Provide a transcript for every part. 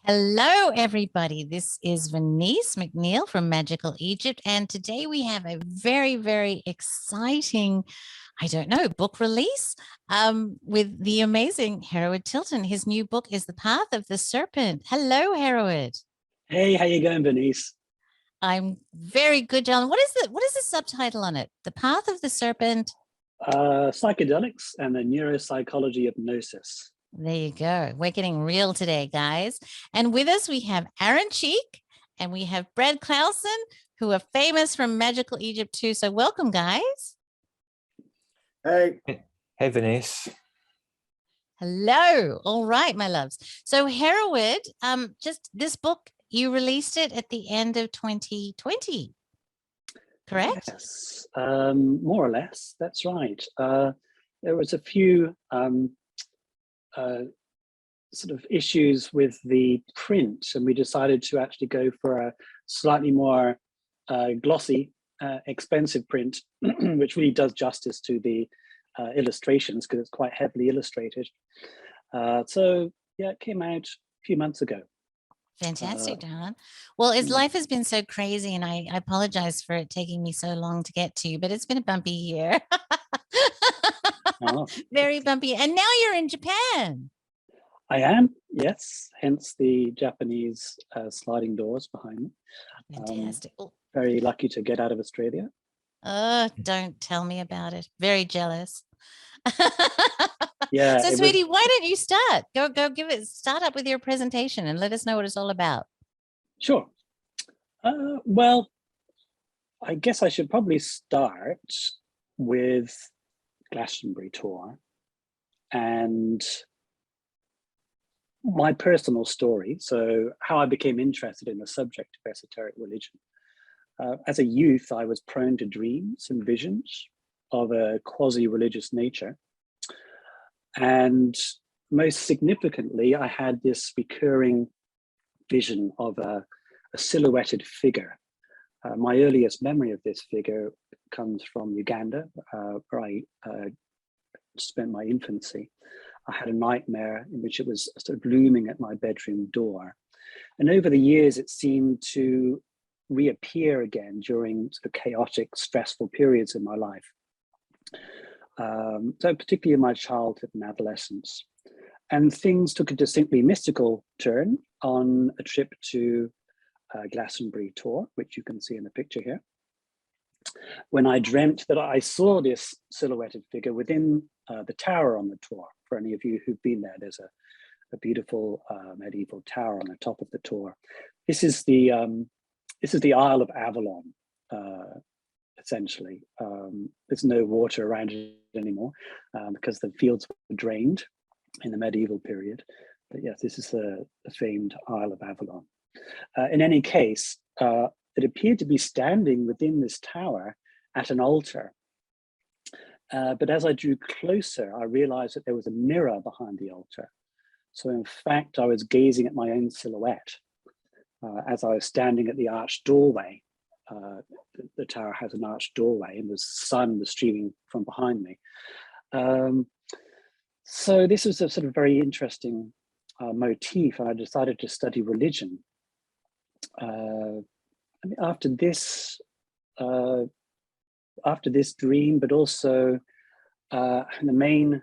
Hello, everybody. This is Venice McNeil from Magical Egypt. And today we have a very, very exciting, I don't know, book release with the amazing Hereward Tilton. His new book is The Path of the Serpent. Hello, Hereward. Hey, how you going, Venice? I'm very good, John. What is the subtitle on it? The Path of the Serpent. Psychedelics and the Neuropsychology of Gnosis. There you go. We're getting real today, guys. And with us, we have Aaron Cheak and we have Brad Klausen, who are famous from Magical Egypt too. So welcome, guys. Hey. Hey, Venice. Hello. All right, my loves. So Hereward, just this book, you released it at the end of 2020, correct? Yes, more or less. That's right. There was a few sort of issues with the print, and we decided to actually go for a slightly more glossy, expensive print, which really does justice to the illustrations because it's quite heavily illustrated. So yeah, it came out a few months ago. Fantastic, Don. Well, as life has been so crazy, and I apologize for it taking me so long to get to you, but it's been a bumpy year. Very bumpy. And now you're in Japan. I am, yes. Hence the Japanese sliding doors behind me. Fantastic. Very lucky to get out of Australia. Don't tell me about it. Very jealous. Yeah. So, sweetie, why don't you start? Go start up with your presentation and let us know what it's all about. Sure. Well, I guess I should probably start with Glastonbury tour and my personal story. So how I became interested in the subject of esoteric religion. As a youth, I was prone to dreams and visions of a quasi-religious nature. And most significantly, I had this recurring vision of a silhouetted figure. My earliest memory of this figure comes from Uganda, where I spent my infancy. I had a nightmare in which it was sort of looming at my bedroom door. And over the years, it seemed to reappear again during sort of chaotic, stressful periods in my life. So particularly in my childhood and adolescence. And things took a distinctly mystical turn on a trip to Glastonbury tour, which you can see in the picture here, when I dreamt that I saw this silhouetted figure within the tower on the tour. For any of you who've been there, there's a beautiful medieval tower on the top of the tour. This is the Isle of Avalon, essentially. There's no water around it anymore because the fields were drained in the medieval period. But yes, this is the famed Isle of Avalon. In any case, it appeared to be standing within this tower at an altar. But as I drew closer, I realized that there was a mirror behind the altar. So in fact, I was gazing at my own silhouette as I was standing at the arched doorway. The tower has an arched doorway and the sun was streaming from behind me. So this was a sort of very interesting motif, and I decided to study religion. After this dream, but also the main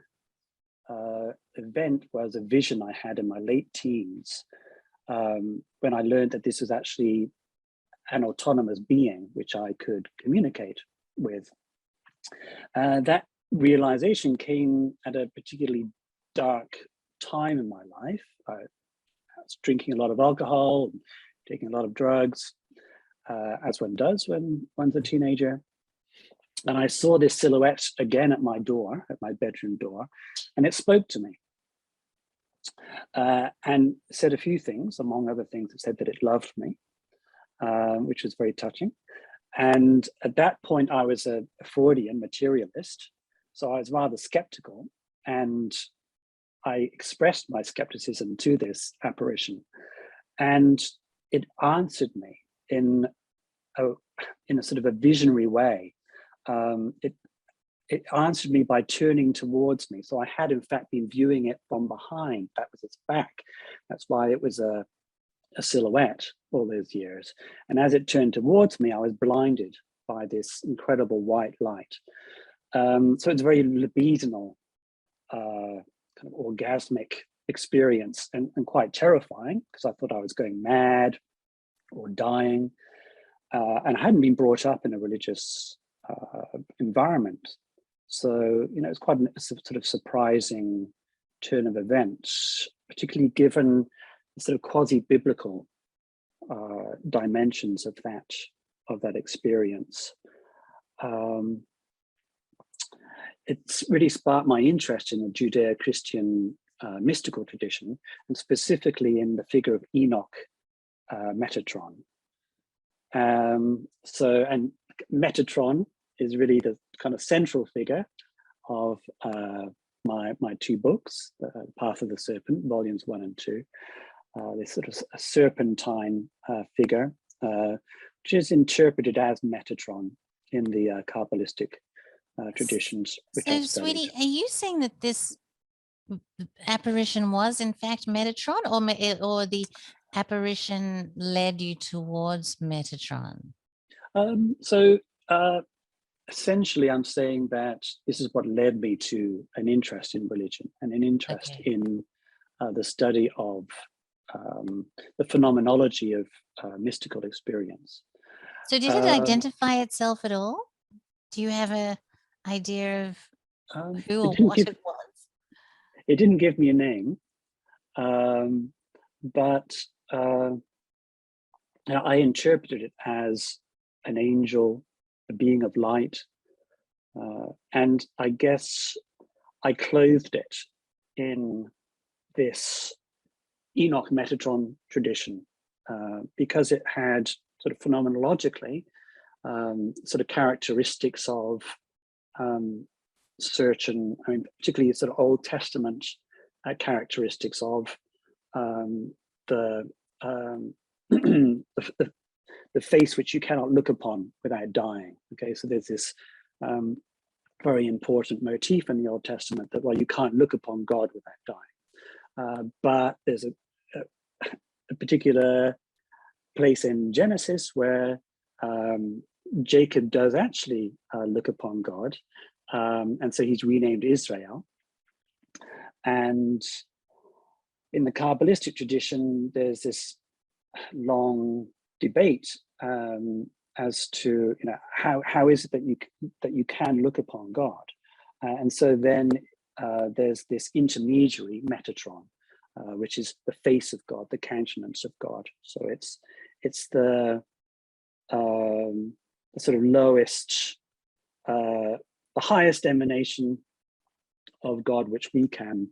event was a vision I had in my late teens when I learned that this was actually an autonomous being which I could communicate with. That realization came at a particularly dark time in my life. I was drinking a lot of alcohol, and taking a lot of drugs, as one does when one's a teenager. And I saw this silhouette again at my door, at my bedroom door, and it spoke to me. And said a few things, among other things, it said that it loved me, which was very touching. And at that point, I was a Freudian materialist, so I was rather skeptical, and I expressed my skepticism to this apparition, and it answered me in a sort of a visionary way. It answered me by turning towards me. So I had in fact been viewing it from behind. That was its back. That's why it was a a silhouette all those years. And as it turned towards me, I was blinded by this incredible white light. So it's very libidinal, kind of orgasmic experience, and quite terrifying, because I thought I was going mad or dying. And I hadn't been brought up in a religious environment. So, it's quite a sort of surprising turn of events, particularly given the sort of quasi-biblical dimensions of that experience. It's really sparked my interest in the Judeo-Christian mystical tradition, and specifically in the figure of Enoch, Metatron. And Metatron is really the kind of central figure of my two books, Path of the Serpent, volumes 1 and 2. This sort of a serpentine figure, which is interpreted as Metatron in the Kabbalistic traditions. Which so, sweetie, are you saying that this apparition was in fact Metatron, or the apparition led you towards Metatron? Essentially, I'm saying that this is what led me to an interest in religion and an interest in the study of the phenomenology of mystical experience. So did it identify itself at all? Do you have an idea of who or what it was? It didn't give me a name, but I interpreted it as an angel, a being of light, and I guess I clothed it in this Enoch Metatron tradition because it had sort of phenomenologically sort of characteristics of certain, particularly sort of Old Testament characteristics of the face which you cannot look upon without dying. Okay, so there's this very important motif in the Old Testament that, well, you can't look upon God without dying. But there's a particular place in Genesis where Jacob does actually look upon God, and so he's renamed Israel. And in the Kabbalistic tradition, there's this long debate as to how is it that you can look upon God, and so then there's this intermediary Metatron, which is the face of God, the countenance of God. So it's the sort of lowest, the highest emanation of God which we can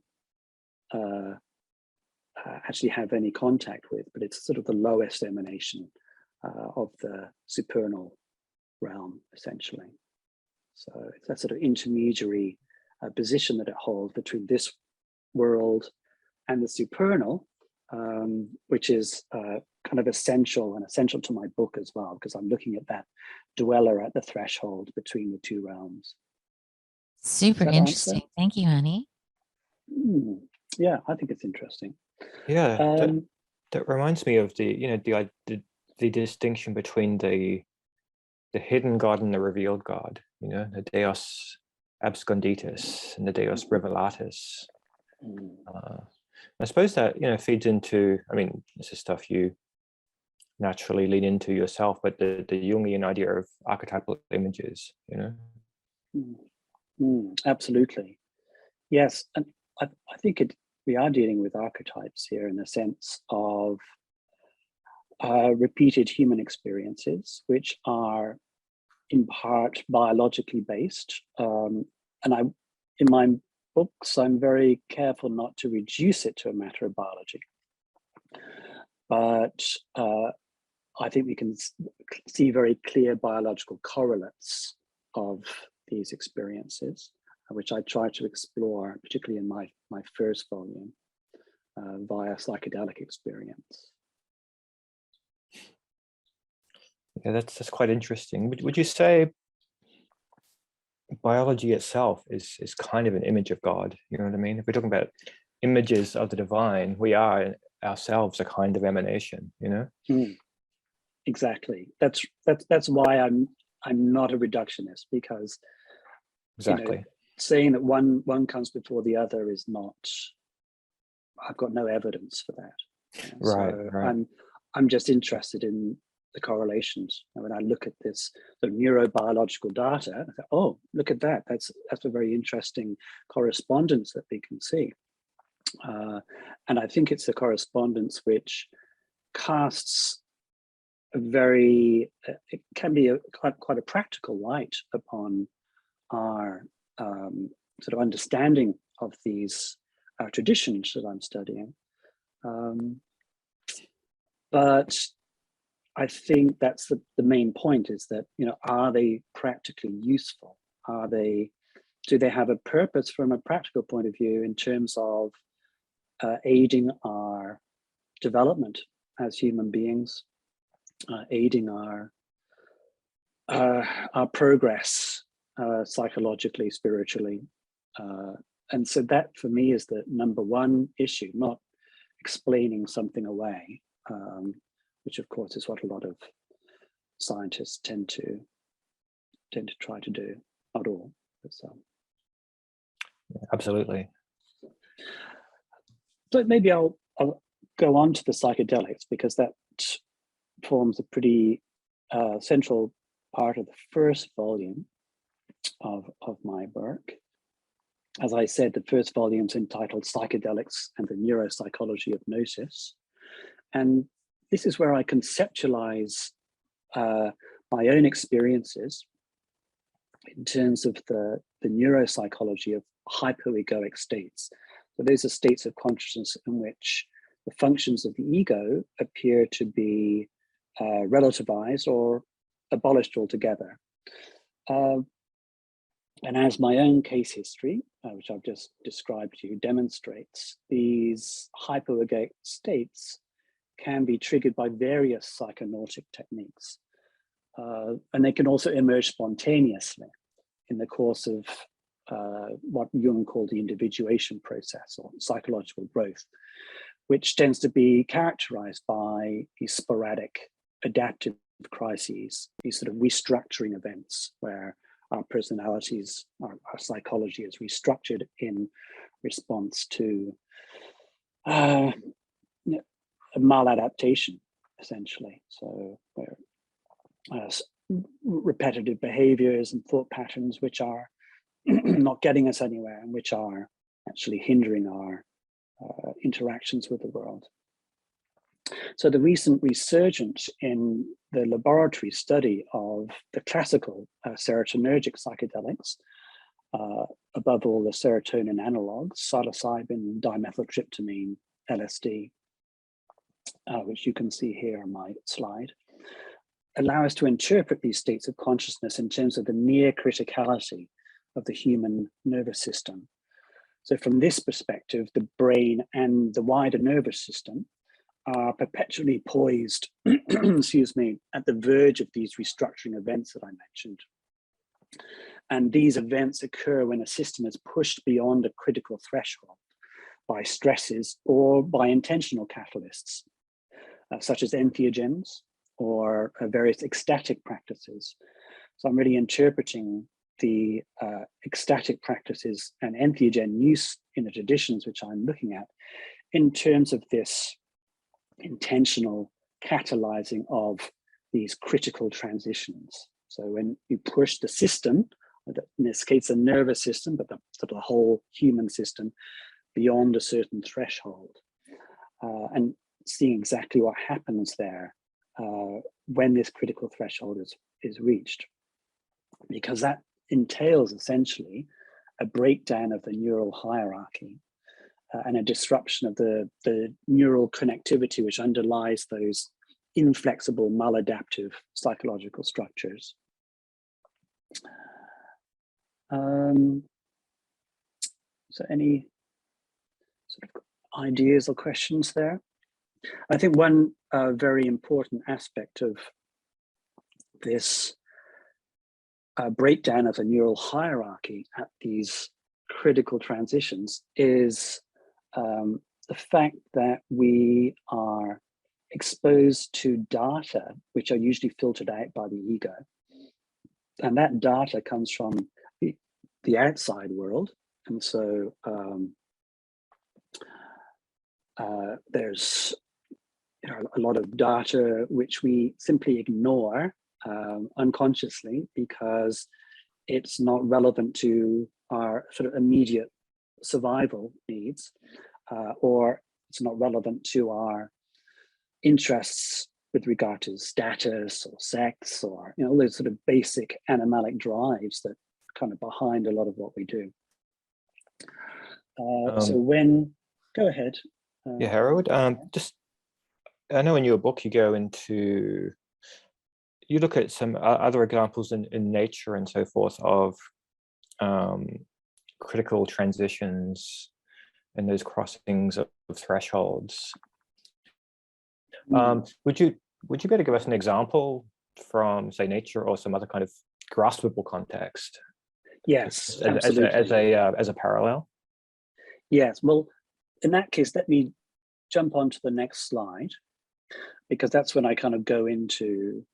actually have any contact with, but it's sort of the lowest emanation of the supernal realm, essentially. So it's that sort of intermediary position that it holds between this world and the supernal, which is kind of essential to my book as well, because I'm looking at that dweller at the threshold between the two realms. Super interesting. Answer? Thank you, honey. Yeah, I think it's interesting. Yeah, that reminds me of the distinction between the hidden God and the revealed God. The Deus absconditus and the Deus revelatus. I suppose that feeds into. This is stuff you naturally lean into yourself, but the Jungian idea of archetypal images. Absolutely, yes, and I think we are dealing with archetypes here in the sense of repeated human experiences, which are in part biologically based. And in my books, I'm very careful not to reduce it to a matter of biology. But I think we can see very clear biological correlates of these experiences, which I try to explore, particularly in my first volume, via psychedelic experience. Yeah, that's quite interesting. Would you say biology itself is kind of an image of God? You know what I mean? If we're talking about images of the divine, we are ourselves a kind of emanation, you know? Exactly. That's why I'm not a reductionist, because Exactly. you know, saying that one comes before the other is not. I've got no evidence for that. Right, So right. I'm just interested in the correlations. And when I look at this sort of neurobiological data, I think, oh, look at that. That's a very interesting correspondence that we can see. And I think it's a correspondence which casts a very, it can be quite a practical light upon our sort of understanding of these traditions that I'm studying. But I think that's the main point, is that, you know, are they practically useful? Do they have a purpose from a practical point of view in terms of aiding our development as human beings, aiding our progress psychologically, spiritually? And so that for me is the number one issue, not explaining something away, which of course is what a lot of scientists tend to try to do. Not all, but some. Absolutely. So maybe I'll go on to the psychedelics, because that forms a pretty central part of the first volume of my work. As I said, the first volume is entitled Psychedelics and the Neuropsychology of Gnosis. And this is where I conceptualize my own experiences in terms of the neuropsychology of hypoegoic states. So those are states of consciousness in which the functions of the ego appear to be relativized or abolished altogether. And as my own case history, which I've just described to you, demonstrates, these hypoegoic states can be triggered by various psychonautic techniques. And they can also emerge spontaneously in the course of what Jung called the individuation process, or psychological growth, which tends to be characterized by these sporadic adaptive crises, these sort of restructuring events where our personalities, our psychology is restructured in response to a maladaptation, essentially. So where repetitive behaviors and thought patterns which are not getting us anywhere, and which are actually hindering our interactions with the world. So the recent resurgence in the laboratory study of the classical serotonergic psychedelics, above all the serotonin analogs, psilocybin, dimethyltryptamine, LSD, which you can see here on my slide, allow us to interpret these states of consciousness in terms of the near criticality of the human nervous system. So from this perspective, the brain and the wider nervous system are perpetually poised, excuse me, at the verge of these restructuring events that I mentioned. And these events occur when a system is pushed beyond a critical threshold by stresses or by intentional catalysts, such as entheogens or various ecstatic practices. So I'm really interpreting the ecstatic practices and entheogen use in the traditions which I'm looking at in terms of this intentional catalyzing of these critical transitions. So when you push the system, in this case the nervous system, but the whole human system, beyond a certain threshold, and seeing exactly what happens there when this critical threshold is reached, because that entails essentially a breakdown of the neural hierarchy and a disruption of the neural connectivity which underlies those inflexible, maladaptive psychological structures. So any sort of ideas or questions there? I think one very important aspect of this breakdown of the neural hierarchy at these critical transitions is the fact that we are exposed to data, which are usually filtered out by the ego. And that data comes from the outside world. And so there's a lot of data which we simply ignore unconsciously because it's not relevant to our sort of immediate survival needs, or it's not relevant to our interests with regard to status or sex, or all those sort of basic animalic drives that are kind of behind a lot of what we do. So when, go ahead. Yeah, Hereward. Just, I know in your book you go into, you look at some other examples in nature and so forth of critical transitions and those crossings of thresholds. Would you better give us an example from, say, nature or some other kind of graspable context? Yes, as a parallel. Yes. Well, in that case, let me jump on to the next slide, because that's when I kind of go into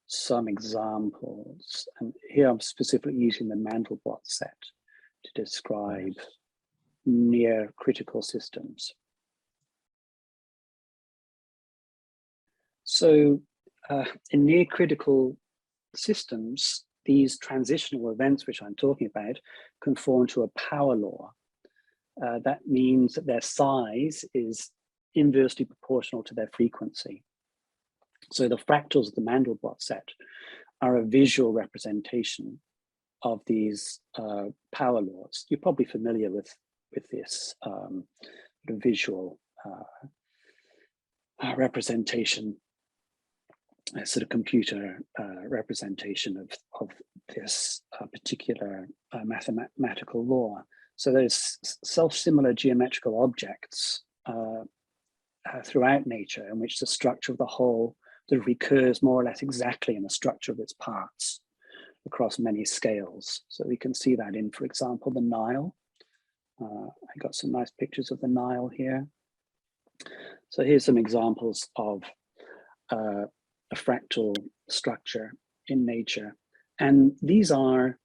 some examples. And here I'm specifically using the Mandelbrot set to describe near critical systems. So in near critical systems, these transitional events which I'm talking about conform to a power law. That means that their size is inversely proportional to their frequency. So the fractals of the Mandelbrot set are a visual representation of these power laws. You're probably familiar with this visual representation, a sort of computer representation of this particular mathematical law. So there's self-similar geometrical objects throughout nature in which the structure of the whole sort of recurs more or less exactly in the structure of its parts across many scales. So we can see that in, for example, the Nile. I got some nice pictures of the Nile here. So here's some examples of a fractal structure in nature. And these are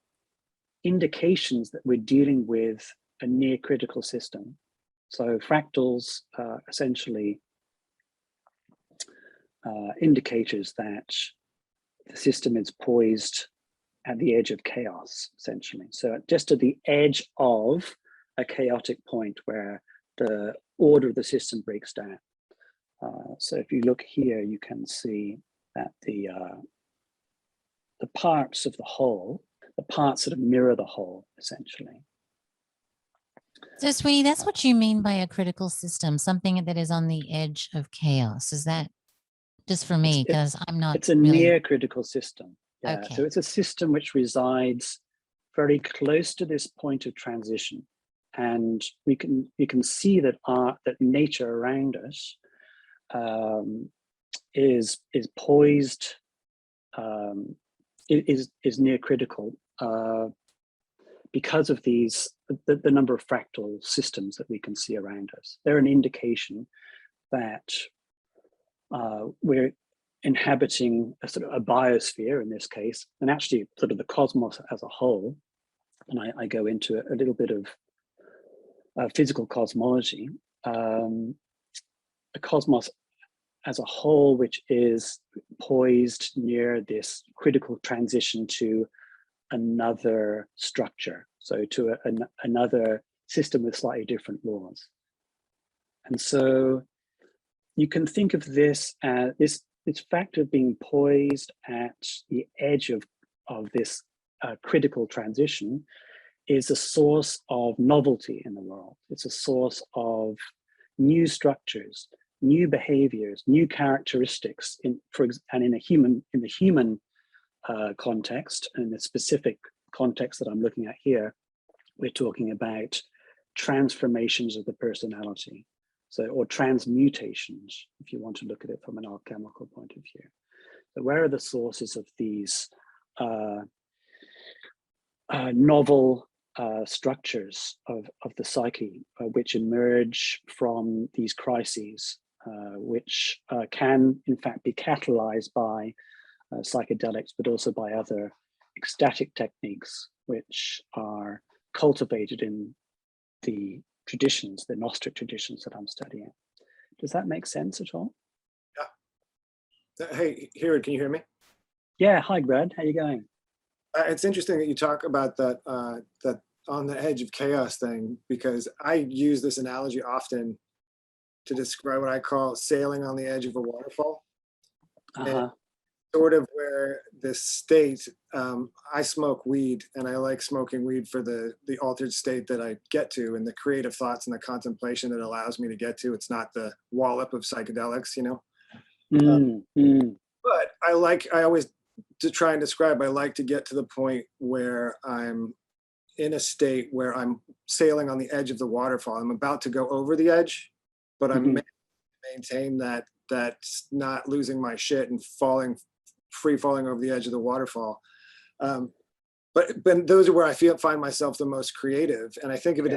indications that we're dealing with a near critical system. So fractals are essentially indicators that the system is poised at the edge of chaos, essentially. So just at the edge of a chaotic point where the order of the system breaks down. So if you look here, you can see that the parts of the whole, the parts that mirror the whole, essentially. So, Sweetie, that's what you mean by a critical system, something that is on the edge of chaos. Is that just for me? Because I'm not. It's a really... near critical system. Yeah. Okay. So it's a system which resides very close to this point of transition, and you can see that that nature around us is poised, is near critical because of these the number of fractal systems that we can see around us. They're an indication that we're inhabiting a sort of a biosphere in this case, and actually sort of the cosmos as a whole. And I go into a little bit of physical cosmology. The cosmos as a whole, which is poised near this critical transition to another structure, so to another system with slightly different laws. And so you can think of this as this fact of being poised at the edge of this critical transition is a source of novelty in the world. It's a source of new structures, new behaviors, new characteristics in the human context, and the specific context that I'm looking at here, we're talking about transformations of the personality, or transmutations, if you want to look at it from an alchemical point of view. So where are the sources of these novel structures of the psyche, which emerge from these crises, which can in fact be catalyzed by psychedelics, but also by other ecstatic techniques, which are cultivated in the traditions, the Gnostic traditions that I'm studying. Does that make sense at all? Yeah. Hey, Hereward, can you hear me? Yeah. Hi, Brad. How you going? It's interesting that you talk about that that on the edge of chaos thing, because I use this analogy often to describe what I call sailing on the edge of a waterfall. And sort of where this state, I smoke weed, and I like smoking weed for the altered state that I get to, and the creative thoughts and the contemplation that allows me to get to. It's not the wallop of psychedelics, you know. But I always, to try and describe, I like to get to the point where I'm in a state where I'm sailing on the edge of the waterfall. I'm about to go over the edge, but I'm maintain that not losing my shit and free falling over the edge of the waterfall. But those are where I find myself the most creative. And I think of it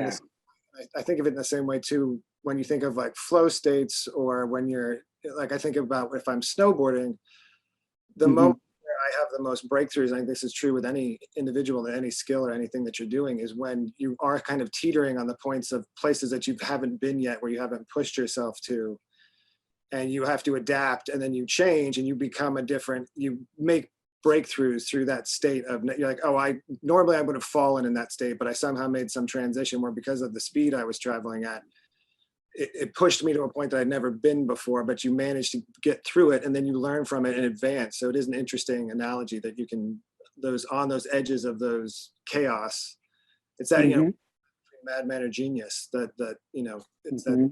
I think of it in the same way too, when you think of like flow states, or when you're like, I think about if I'm snowboarding, the moment where I have the most breakthroughs, I think this is true with any individual, any skill or anything that you're doing, is when you are kind of teetering on the points of places that you haven't been yet, where you haven't pushed yourself to, and you have to adapt, and then you change and you become you make breakthroughs through that state of, you're like, oh, normally I would have fallen in that state, but I somehow made some transition where, because of the speed I was traveling at, it pushed me to a point that I'd never been before, but you managed to get through it, and then you learn from it in advance. So it is an interesting analogy that you can, on those edges of those chaos, it's that, you know, madman or genius, that you know, it's that,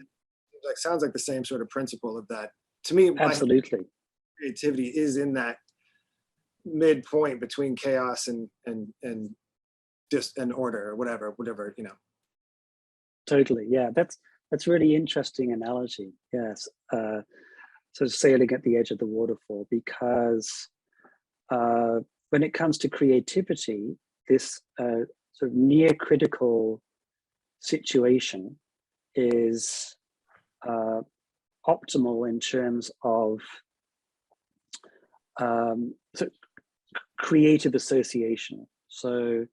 like, sounds like the same sort of principle of that. To me, absolutely, creativity is in that midpoint between chaos and order, or whatever, you know. Totally, yeah. That's really interesting analogy. Yes, so sailing at the edge of the waterfall, because when it comes to creativity, this sort of near critical situation is optimal in terms of creative association. So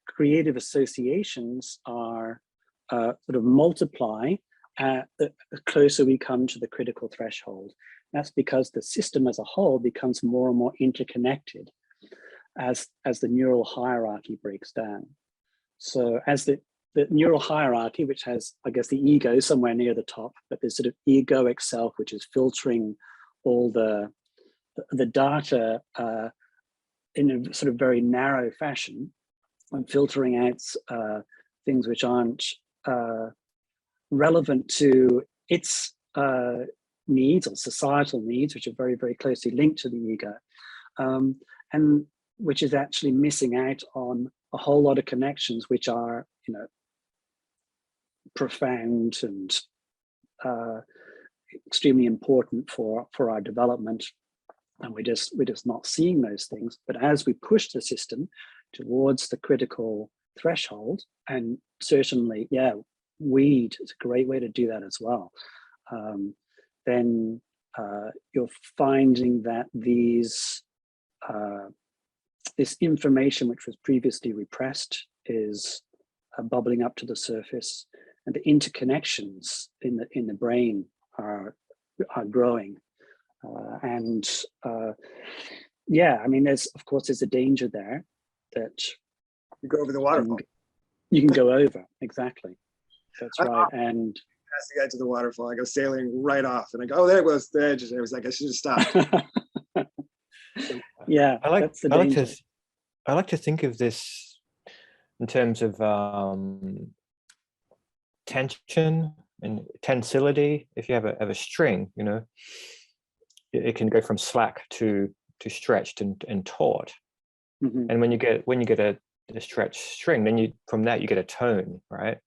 creative associations are sort of multiply the closer we come to the critical threshold. That's because the system as a whole becomes more and more interconnected as the neural hierarchy breaks down. So as the neural hierarchy, which has, I guess, the ego somewhere near the top, but there's sort of egoic self, which is filtering all the data in a sort of very narrow fashion, and filtering out things which aren't relevant to its needs, or societal needs, which are very, very closely linked to the ego, and which is actually missing out on a whole lot of connections which are, you know, profound and extremely important for our development. And we're just not seeing those things. But as we push the system towards the critical threshold, and certainly, yeah, weed is a great way to do that as well, then you're finding that this information which was previously repressed is bubbling up to the surface, and the interconnections in the brain are growing. Yeah, I mean, there's a danger there that you go over the waterfall. You can go over, exactly. That's right. And past the edge of the waterfall, I go sailing right off, and I go, oh, there goes the edge. I was like, I should have stopped. Yeah, I like to think of this in terms of tension and tensility. If you have a string, you know, it can go from slack to stretched and taut. And when you get a stretched string, then from that you get a tone, right?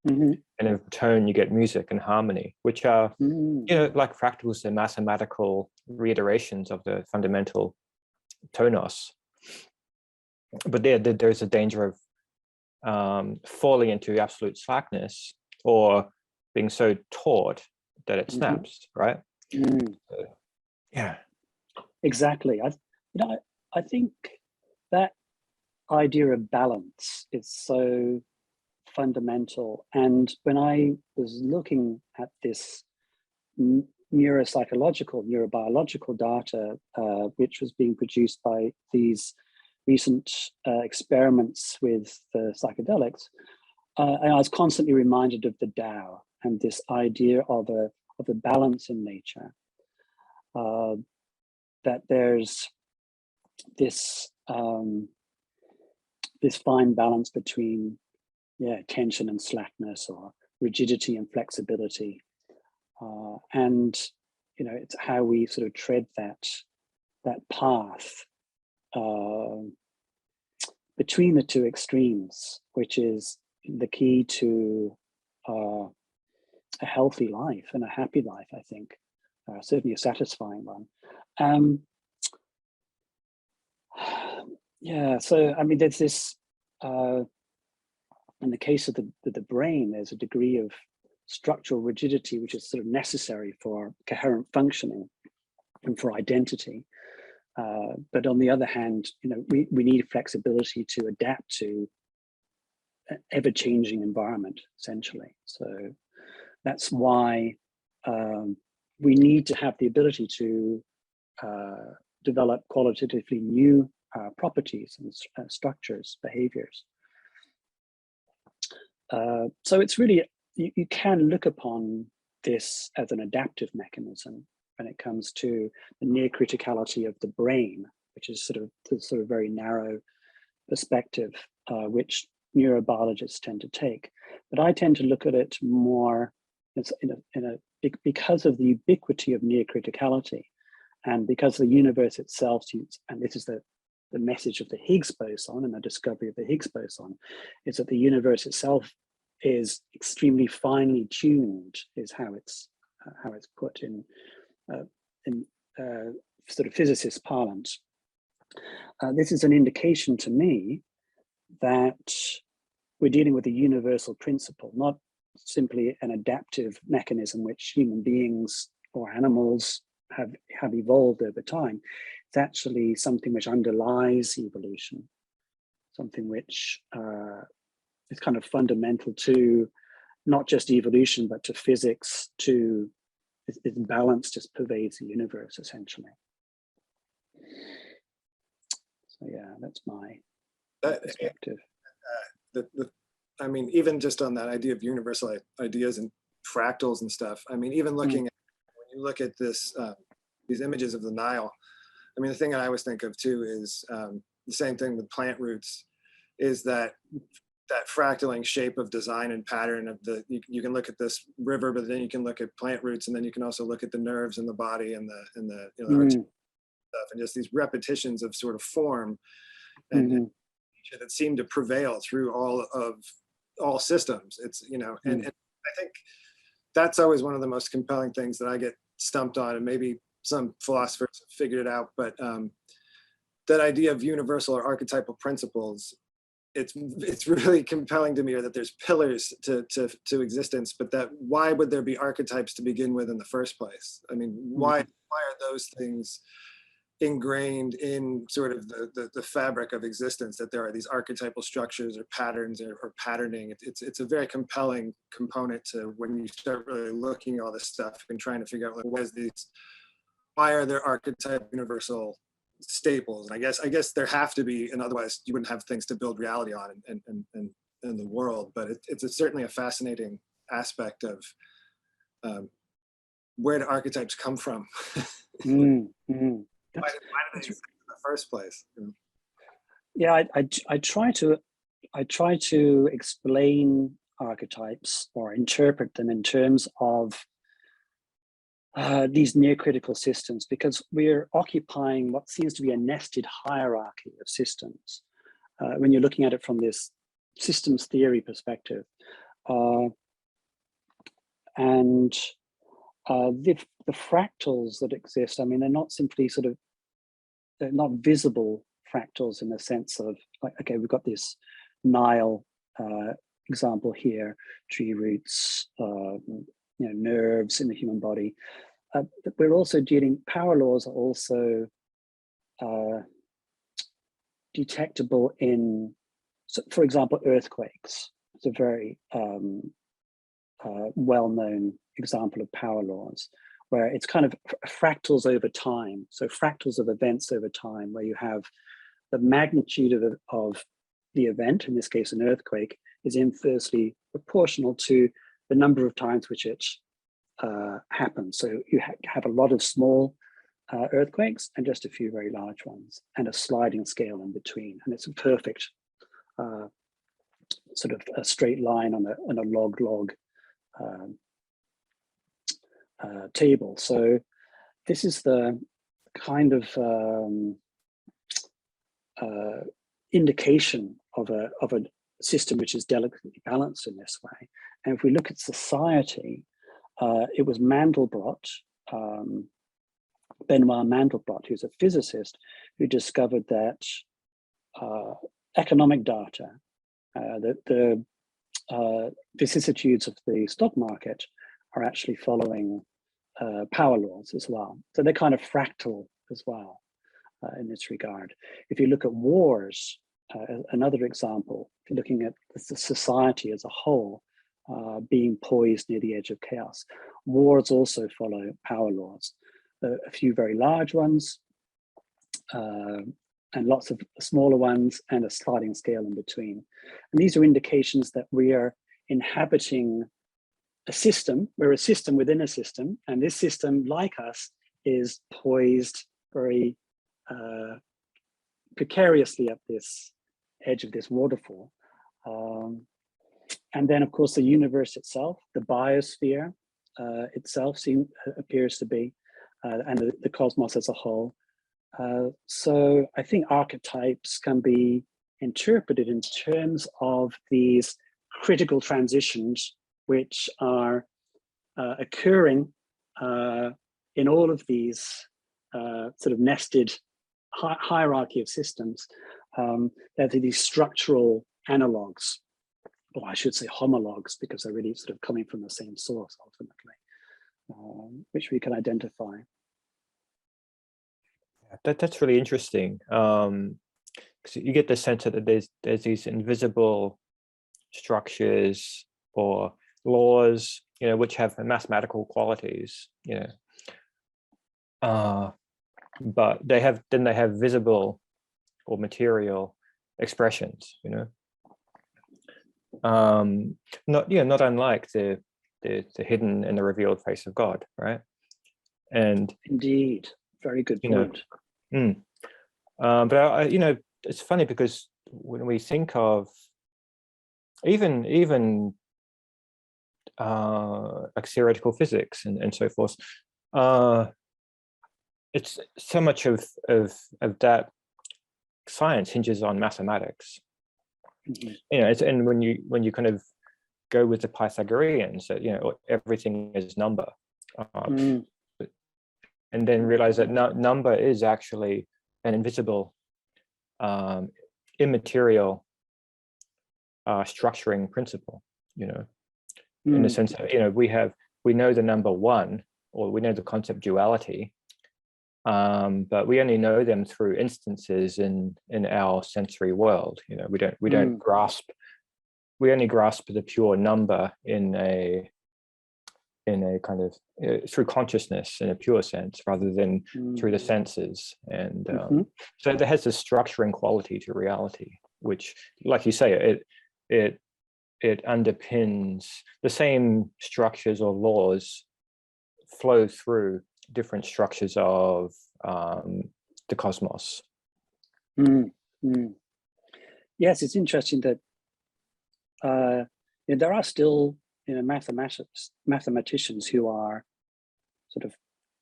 And in tone you get music and harmony, which are you know, like fractals, they're mathematical reiterations of the fundamental tonos. But there's a danger falling into absolute slackness or being so taut that it snaps, right? So, yeah, exactly. I think that idea of balance is so fundamental. And when I was looking at this neurobiological data, which was being produced by these recent experiments with the psychedelics, and I was constantly reminded of the Tao and this idea of a balance in nature. That there's this this fine balance between tension and slackness, or rigidity and flexibility, and it's how we sort of tread that path between the two extremes, which is the key to a healthy life and a happy life, I think, certainly a satisfying one. So I mean, there's this in the case of the brain, there's a degree of structural rigidity which is sort of necessary for coherent functioning and for identity. But on the other hand, we need flexibility to adapt to an ever-changing environment, essentially. So that's why we need to have the ability to develop qualitatively new properties and structures, behaviors. So it's really, you can look upon this as an adaptive mechanism when it comes to the near criticality of the brain, which is sort of very narrow perspective, which neurobiologists tend to take. But I tend to look at it more because of the ubiquity of near criticality, and because the universe itself, and this is the message of the Higgs boson and the discovery of the Higgs boson, is that the universe itself is extremely finely tuned, is how it's put in sort of physicist parlance. This is an indication to me that we're dealing with a universal principle, not simply an adaptive mechanism which human beings or animals have evolved over time. It's actually something which underlies evolution, something which is kind of fundamental to not just evolution, but to physics, to this balance just pervades the universe, essentially. So yeah, that's my perspective. I mean, even just on that idea of universal ideas and fractals and stuff, I mean, even looking at, when you look at this, these images of the Nile, I mean, the thing that I always think of too is the same thing with plant roots, is that fractaling shape of design and pattern of you can look at this river, but then you can look at plant roots, and then you can also look at the nerves in the body and the stuff, and just these repetitions of sort of form and that seem to prevail through all systems. It's, and I think that's always one of the most compelling things that I get stumped on, and maybe some philosophers have figured it out, but that idea of universal or archetypal principles, it's really compelling to me, or that there's pillars to existence, but that why would there be archetypes to begin with in the first place? I mean, why are those things ingrained in sort of the fabric of existence, that there are these archetypal structures or patterns or patterning? It's a very compelling component to when you start really looking at all this stuff and trying to figure out, like, why are there archetype universal staples? And I guess there have to be, and otherwise you wouldn't have things to build reality on in the world. But it's certainly a fascinating aspect of where do archetypes come from? Why do they exist in the first place? Yeah, I try to explain archetypes or interpret them in terms of these near critical systems, because we're occupying what seems to be a nested hierarchy of systems when you're looking at it from this systems theory perspective. And the fractals that exist, I mean, they're not simply they're not visible fractals in the sense of, like, okay, we've got this Nile example here, tree roots, nerves in the human body. We're also dealing, power laws are also detectable in, so for example, earthquakes. It's a very well-known example of power laws, where it's kind of fractals over time. So fractals of events over time, where you have the magnitude of the event, in this case an earthquake, is inversely proportional to the number of times which it happens. So you have a lot of small earthquakes and just a few very large ones, and a sliding scale in between. And it's a perfect sort of a straight line on a log table. So this is the kind of indication of a system which is delicately balanced in this way. And if we look at society, it was Mandelbrot, Benoit Mandelbrot, who's a physicist, who discovered that economic data, the vicissitudes of the stock market are actually following power laws as well. So they're kind of fractal as well in this regard. If you look at wars, another example, if you're looking at the society as a whole being poised near the edge of chaos, wars also follow power laws. A few very large ones, and lots of smaller ones, and a sliding scale in between. And these are indications that we are inhabiting a system. We're a system within a system, and this system, like us, is poised very precariously up this edge of this waterfall. And then, of course, the universe itself, the biosphere itself appears to be, and the cosmos as a whole. So I think archetypes can be interpreted in terms of these critical transitions which are occurring in all of these sort of nested hierarchy of systems. There are these structural analogues, or I should say homologues, because they're really sort of coming from the same source ultimately, which we can identify. That's really interesting. Because you get the sense that there's these invisible structures or laws, which have mathematical qualities, but they have visible or material expressions, not unlike the hidden and the revealed face of God, right? And indeed, very good point. But it's funny because when we think of even like theoretical physics and so forth, it's so much of that science hinges on mathematics. And when you kind of go with the Pythagoreans, that everything is number, and then realize that number is actually an invisible, immaterial structuring principle. In the sense that we know the number one, or we know the concept duality, but we only know them through instances in our sensory world. We don't grasp. We only grasp the pure number in a kind of through consciousness in a pure sense, rather than through the senses. And so there has this structuring quality to reality, which, like you say, it underpins the same structures or laws flow through different structures of the cosmos. Yes, it's interesting that there are still mathematicians who are sort of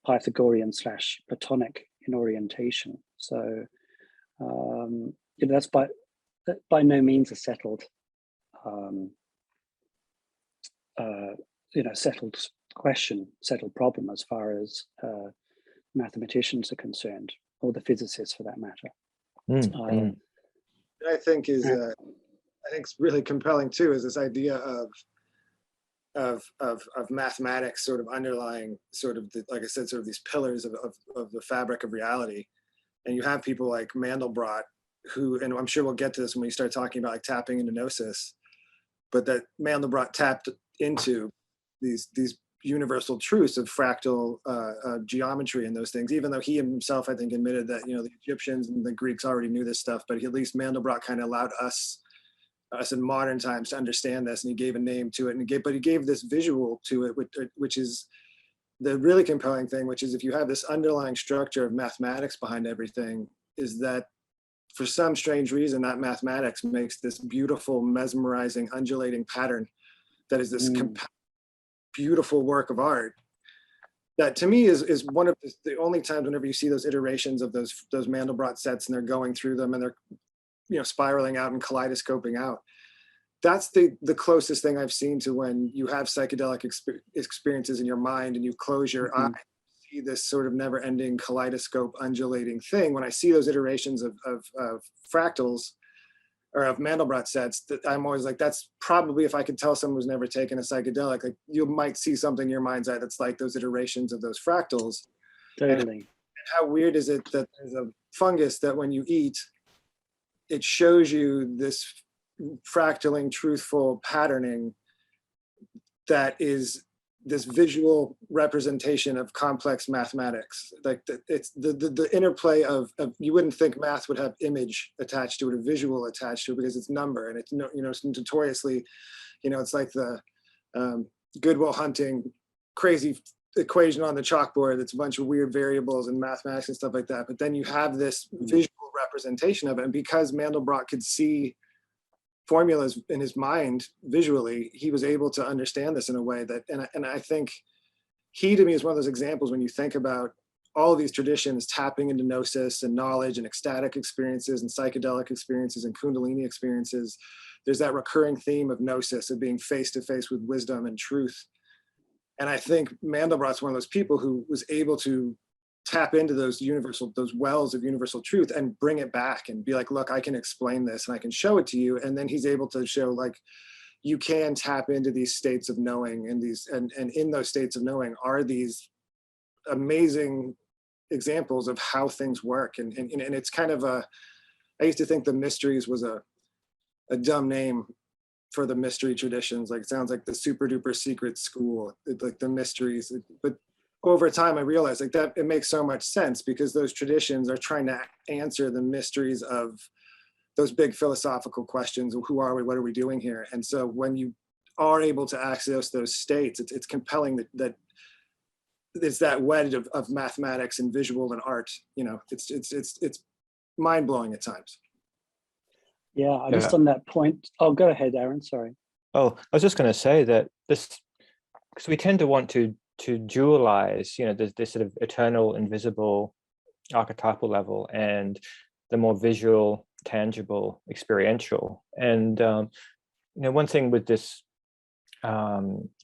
Pythagorean / Platonic in orientation. So that's by no means a settled settled question, settled problem as far as mathematicians are concerned, or the physicists for that matter. I think is I think is really compelling too is this idea of mathematics sort of underlying sort of like I said, sort of these pillars of the fabric of reality. And you have people like Mandelbrot, who, and I'm sure we'll get to this when we start talking about like tapping into Gnosis, but that Mandelbrot tapped into these universal truths of fractal geometry and those things, even though he himself, I think, admitted that, you know, the Egyptians and the Greeks already knew this stuff, but at least Mandelbrot kind of allowed us in modern times to understand this, and he gave a name to it, and he gave this visual to it, which is the really compelling thing, which is if you have this underlying structure of mathematics behind everything, is that for some strange reason that mathematics makes this beautiful, mesmerizing, undulating pattern that is this beautiful work of art that to me is one of the only times whenever you see those iterations of those Mandelbrot sets and they're going through them and they're, you know, spiraling out and kaleidoscoping out. That's the closest thing I've seen to when you have psychedelic experiences in your mind and you close your eye, see this sort of never-ending kaleidoscope undulating thing. When I see those iterations of fractals or of Mandelbrot sets, that I'm always like, that's probably, if I could tell someone who's never taken a psychedelic, like you might see something in your mind's eye that's like those iterations of those fractals. Totally. And how weird is it that there's a fungus that when you eat, it shows you this fractaling, truthful patterning that is this visual representation of complex mathematics. Like it's the interplay of you wouldn't think math would have image attached to it, a visual attached to it, because it's number, and it's, you know, it's notoriously, you know, it's like the Good Will Hunting crazy equation on the chalkboard that's a bunch of weird variables and mathematics and stuff like that. But then you have this visual representation of it, and because Mandelbrot could see formulas in his mind visually, he was able to understand this in a way that, and I think he to me is one of those examples when you think about all of these traditions tapping into Gnosis and knowledge and ecstatic experiences and psychedelic experiences and Kundalini experiences. There's that recurring theme of Gnosis, of being face to face with wisdom and truth. And I think Mandelbrot's one of those people who was able to tap into those wells of universal truth and bring it back and be like, look, I can explain this and I can show it to you. And then he's able to show like, you can tap into these states of knowing, and in those states of knowing are these amazing examples of how things work. And it's kind of I used to think the mysteries was a dumb name for the mystery traditions. Like, it sounds like the super duper secret school, like the mysteries. But over time, I realized like that it makes so much sense, because those traditions are trying to answer the mysteries of those big philosophical questions of who are we, what are we doing here? And so when you are able to access those states, it's compelling that it's that wedge of mathematics and visual and art. You know, it's mind blowing at times. Yeah, just on that point. Oh, go ahead, Aaron. Sorry. Oh, I was just going to say that this, because we tend to want to dualize, you know, this sort of eternal, invisible, archetypal level and the more visual, tangible, experiential. And you know, one thing with this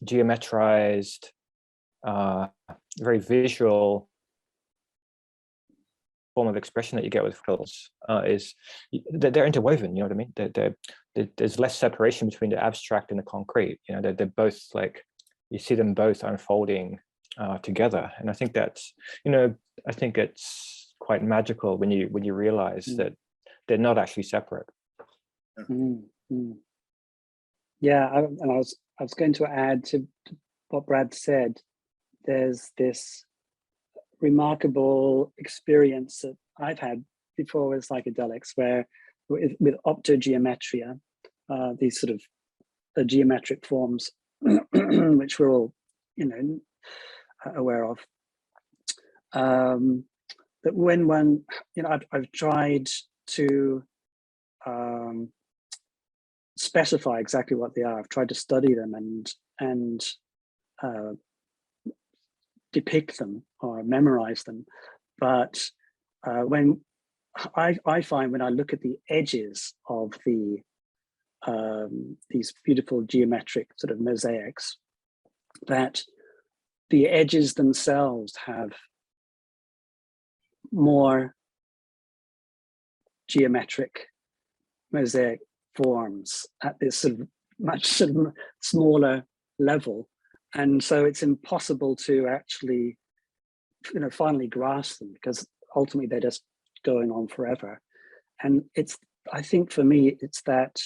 geometrized, very visual form of expression that you get with fractals is that they're interwoven. You know what I mean? There's less separation between the abstract and the concrete. You know, they're both like, you see them both unfolding together. And I think that's, you know, I think it's quite magical when you realize that they're not actually separate. Yeah, I was going to add to what Brad said. There's this remarkable experience that I've had before with psychedelics, where with optogeometria, these sort of geometric forms, which we're all, you know, aware of. That when one, you know, I've tried to specify exactly what they are. I've tried to study them and depict them or memorize them. But when I find when I look at the edges of these beautiful geometric sort of mosaics, that the edges themselves have more geometric mosaic forms at this sort of much sort of smaller level, and so it's impossible to actually, finally grasp them, because ultimately they're just going on forever. And I think for me, it's that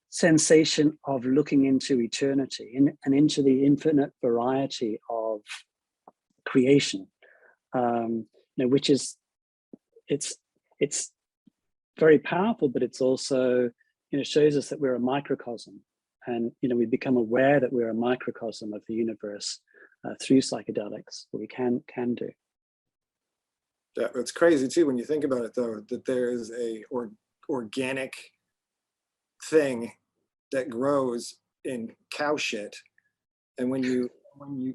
sensation of looking into eternity and into the infinite variety of creation, which is, it's very powerful, but it's also, shows us that we're a microcosm, and we become aware that we're a microcosm of the universe through psychedelics. What we can do. Yeah, it's crazy too when you think about it, though, that there is a organic thing that grows in cow shit, and when you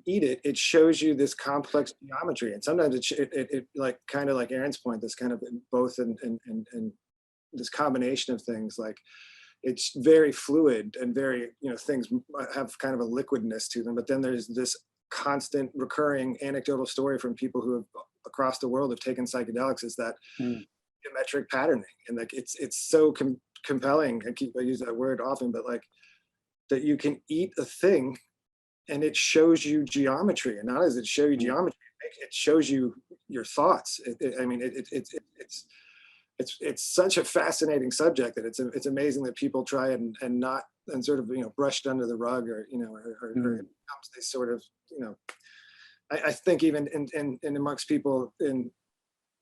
eat it, it shows you this complex geometry, and sometimes it like, kind of like Aaron's point, this kind of both and this combination of things, like it's very fluid and very, things have kind of a liquidness to them, but then there's this constant recurring anecdotal story from people who have across the world have taken psychedelics, is that geometric patterning, and like it's so compelling. I use that word often, but like that you can eat a thing and it shows you geometry, and not as it show you geometry, it shows you your thoughts. It's such a fascinating subject that it's amazing that people try and not, and sort of brushed under the rug, or or it becomes this sort of I think even in amongst people in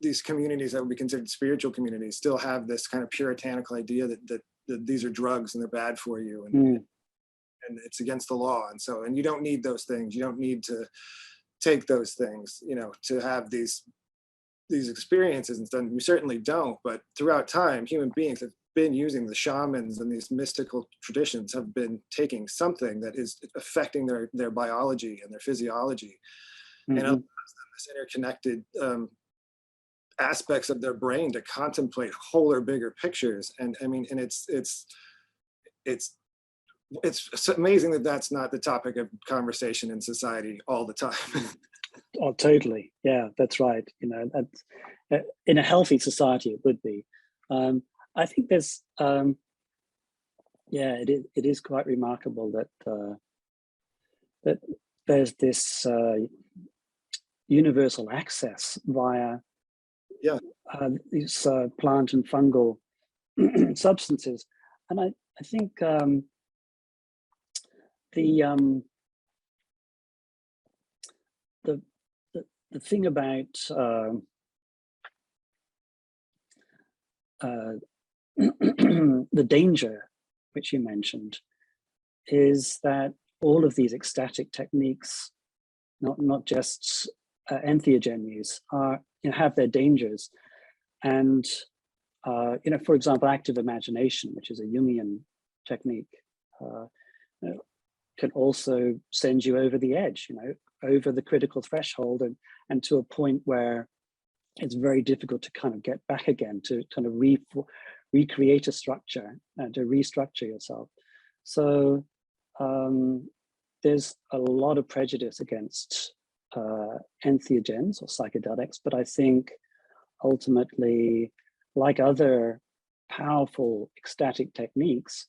these communities that would be considered spiritual communities still have this kind of puritanical idea that these are drugs and they're bad for you, and it's against the law, and you don't need those things, you don't need to take those things to have these experiences and stuff. You certainly don't, but throughout time human beings have been using the shamans, and these mystical traditions have been taking something that is affecting their biology and their physiology, and allows them this interconnected aspects of their brain to contemplate whole or bigger pictures. And I mean, and it's amazing that that's not the topic of conversation in society all the time. Oh, totally. Yeah, that's right. In a healthy society, it would be. I think there's, it is quite remarkable that there's this universal access via these plant and fungal substances, and I think the thing about the danger which you mentioned is that all of these ecstatic techniques, not just entheogen use, have their dangers. And for example, active imagination, which is a Jungian technique, can also send you over the edge, over the critical threshold, and to a point where it's very difficult to kind of get back again, to kind of recreate a structure and to restructure yourself. So there's a lot of prejudice against entheogens or psychedelics, but I think ultimately, like other powerful ecstatic techniques,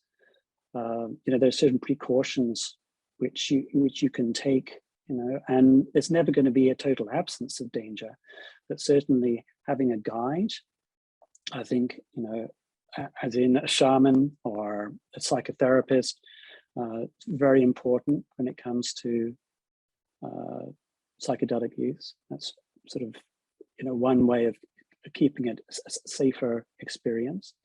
there are certain precautions which you can take, and there's never going to be a total absence of danger, but certainly having a guide, I think, as in a shaman or a psychotherapist, very important when it comes to psychedelic use. That's sort of, one way of keeping it a safer experience.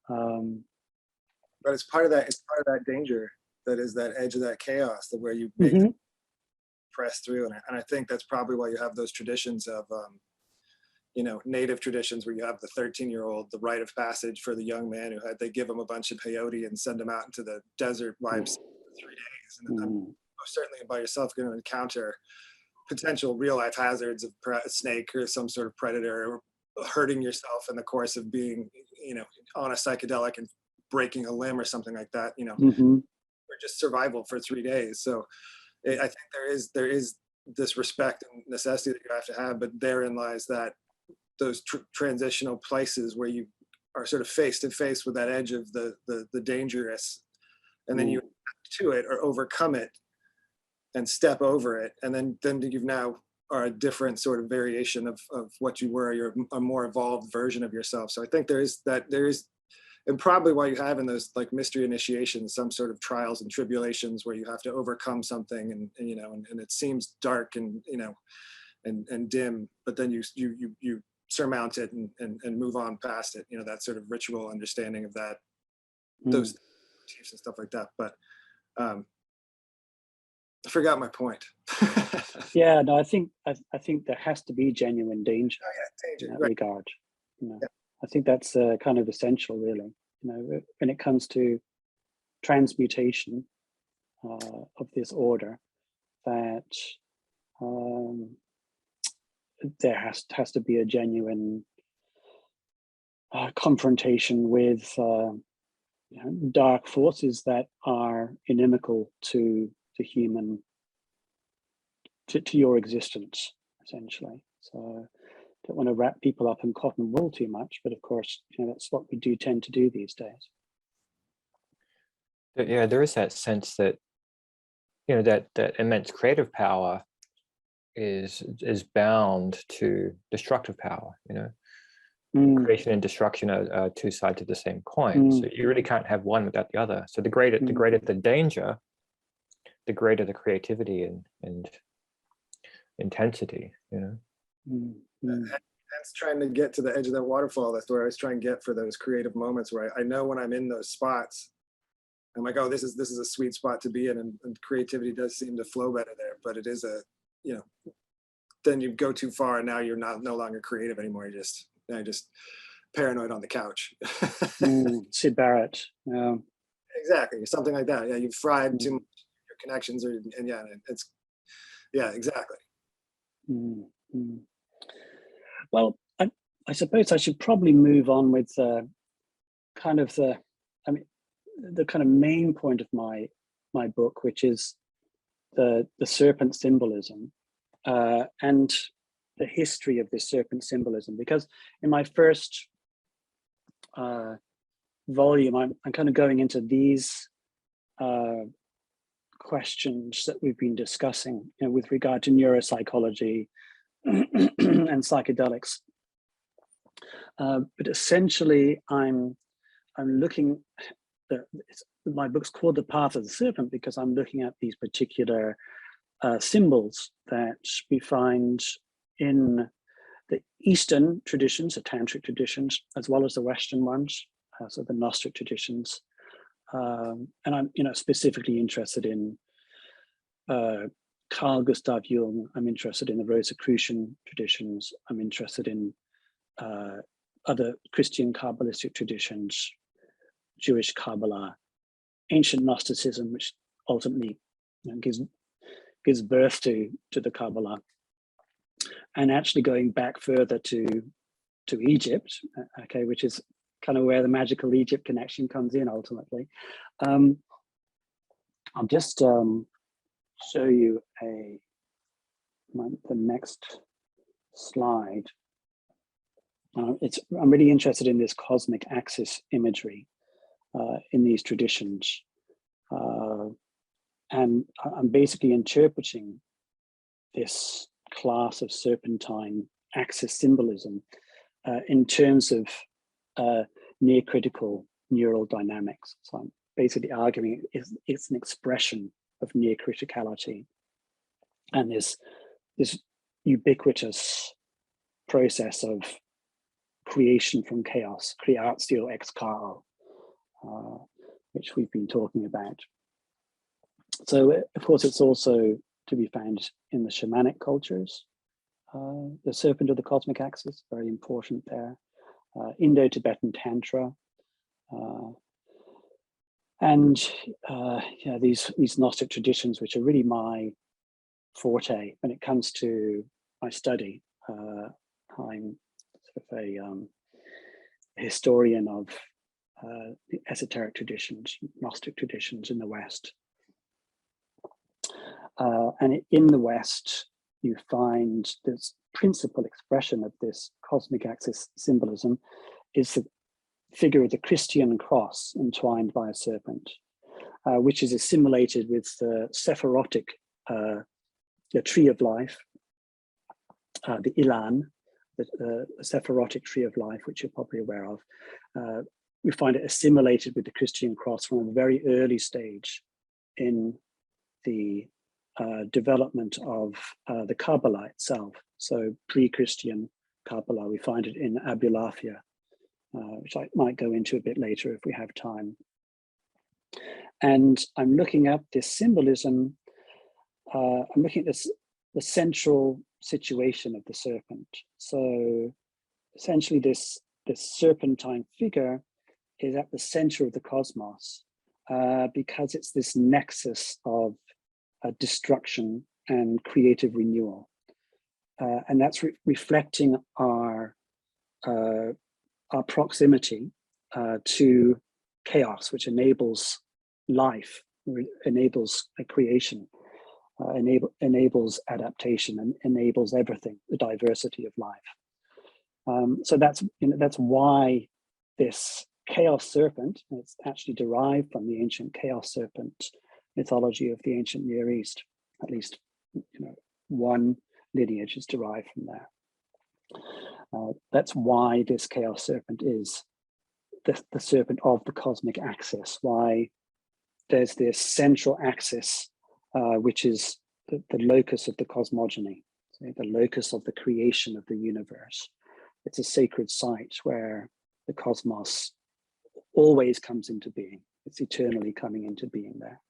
But it's part of that danger that is that edge of that chaos, that where you press through, and I think that's probably why you have those traditions of native traditions where you have the 13-year-old, the rite of passage for the young man they give him a bunch of peyote and send him out into the desert vibes for 3 days, and then most certainly by yourself going to encounter potential real life hazards of a snake or some sort of predator, or hurting yourself in the course of being on a psychedelic and breaking a limb or something like that, or just survival for 3 days. So I think there is this respect and necessity that you have to have, but therein lies that those transitional places where you are sort of face to face with that edge of the dangerous, and then you to it or overcome it and step over it, and then you've now are a different sort of variation of what you were. You're a more evolved version of yourself. So I think there is, and probably why you have in those like mystery initiations some sort of trials and tribulations where you have to overcome something, and you know, and it seems dark and, you know, and dim, but then you surmount it and move on past it. You know, that sort of ritual understanding of that, those motifs and stuff like that. But I forgot my point. Yeah, no, I think there has to be genuine danger, danger in that right. regard. You know, I think that's kind of essential, really. You know, when it comes to transmutation of this order, that there has to be a genuine confrontation with you know, dark forces that are inimical to human, to your existence, essentially. So don't want to wrap people up in cotton wool too much, but of course, you know, that's what we do tend to do these days. Yeah, there is that sense that, you know, that immense creative power is bound to destructive power. You know, creation and destruction are two sides of the same coin. So you really can't have one without the other. So the greater the danger, the greater the creativity and intensity. You know. That's trying to get to the edge of that waterfall. That's where I was trying to get for those creative moments where I know when I'm in those spots, I'm like, oh, this is a sweet spot to be in, and creativity does seem to flow better there. But it is a, you know, then you go too far and now you're no longer creative anymore. You're just paranoid on the couch. Sid Barrett. Yeah. Exactly, something like that. Yeah, you've fried too much your connections, and yeah, it's exactly. Well, I suppose I should probably move on with kind of the kind of main point of my book, which is the serpent symbolism and the history of this serpent symbolism. Because in my first volume, I'm kind of going into these questions that we've been discussing, you know, with regard to neuropsychology and psychedelics. But essentially, I'm looking. My book's called The Path of the Serpent because I'm looking at these particular symbols that we find in the Eastern traditions, the Tantric traditions, as well as the Western ones, so the Gnostic traditions. And I'm, you know, specifically interested in Carl Gustav Jung. I'm interested in the Rosicrucian traditions. I'm interested in other Christian Kabbalistic traditions, Jewish Kabbalah, ancient Gnosticism, which ultimately, you know, gives birth to the Kabbalah, and actually going back further to Egypt, okay, which is kind of where the magical Egypt connection comes in ultimately. I'll just show you the next slide. I'm really interested in this cosmic axis imagery in these traditions. And I'm basically interpreting this class of serpentine axis symbolism in terms of near critical neural dynamics. So I'm basically arguing it's an expression of near criticality and this ubiquitous process of creation from chaos, creatio ex caho, which we've been talking about. So, of course, it's also to be found in the shamanic cultures. The serpent of the cosmic axis, very important there. Indo-Tibetan Tantra. And yeah, these Gnostic traditions, which are really my forte when it comes to my study. I'm sort of a historian of the esoteric traditions, Gnostic traditions in the West. And in the West, you find this principal expression of this cosmic axis symbolism is figure of the Christian cross entwined by a serpent, which is assimilated with the Sephirotic, the tree of life, the Ilan, the Sephirotic tree of life, which you're probably aware of. We find it assimilated with the Christian cross from a very early stage in the development of the Kabbalah itself. So pre-Christian Kabbalah, we find it in Abulafia, which I might go into a bit later if we have time. And I'm looking at this symbolism. I'm looking at the central situation of the serpent. So essentially this serpentine figure is at the center of the cosmos because it's this nexus of destruction and creative renewal. And that's reflecting our proximity to chaos, which enables life, enables a creation, enables adaptation, and enables everything, the diversity of life. So that's why this chaos serpent, it's actually derived from the ancient chaos serpent mythology of the ancient Near East. At least, one lineage is derived from there. That's why this chaos serpent is the serpent of the cosmic axis, why there's this central axis, which is the locus of the cosmogony, so the locus of the creation of the universe. It's a sacred site where the cosmos always comes into being. It's eternally coming into being there,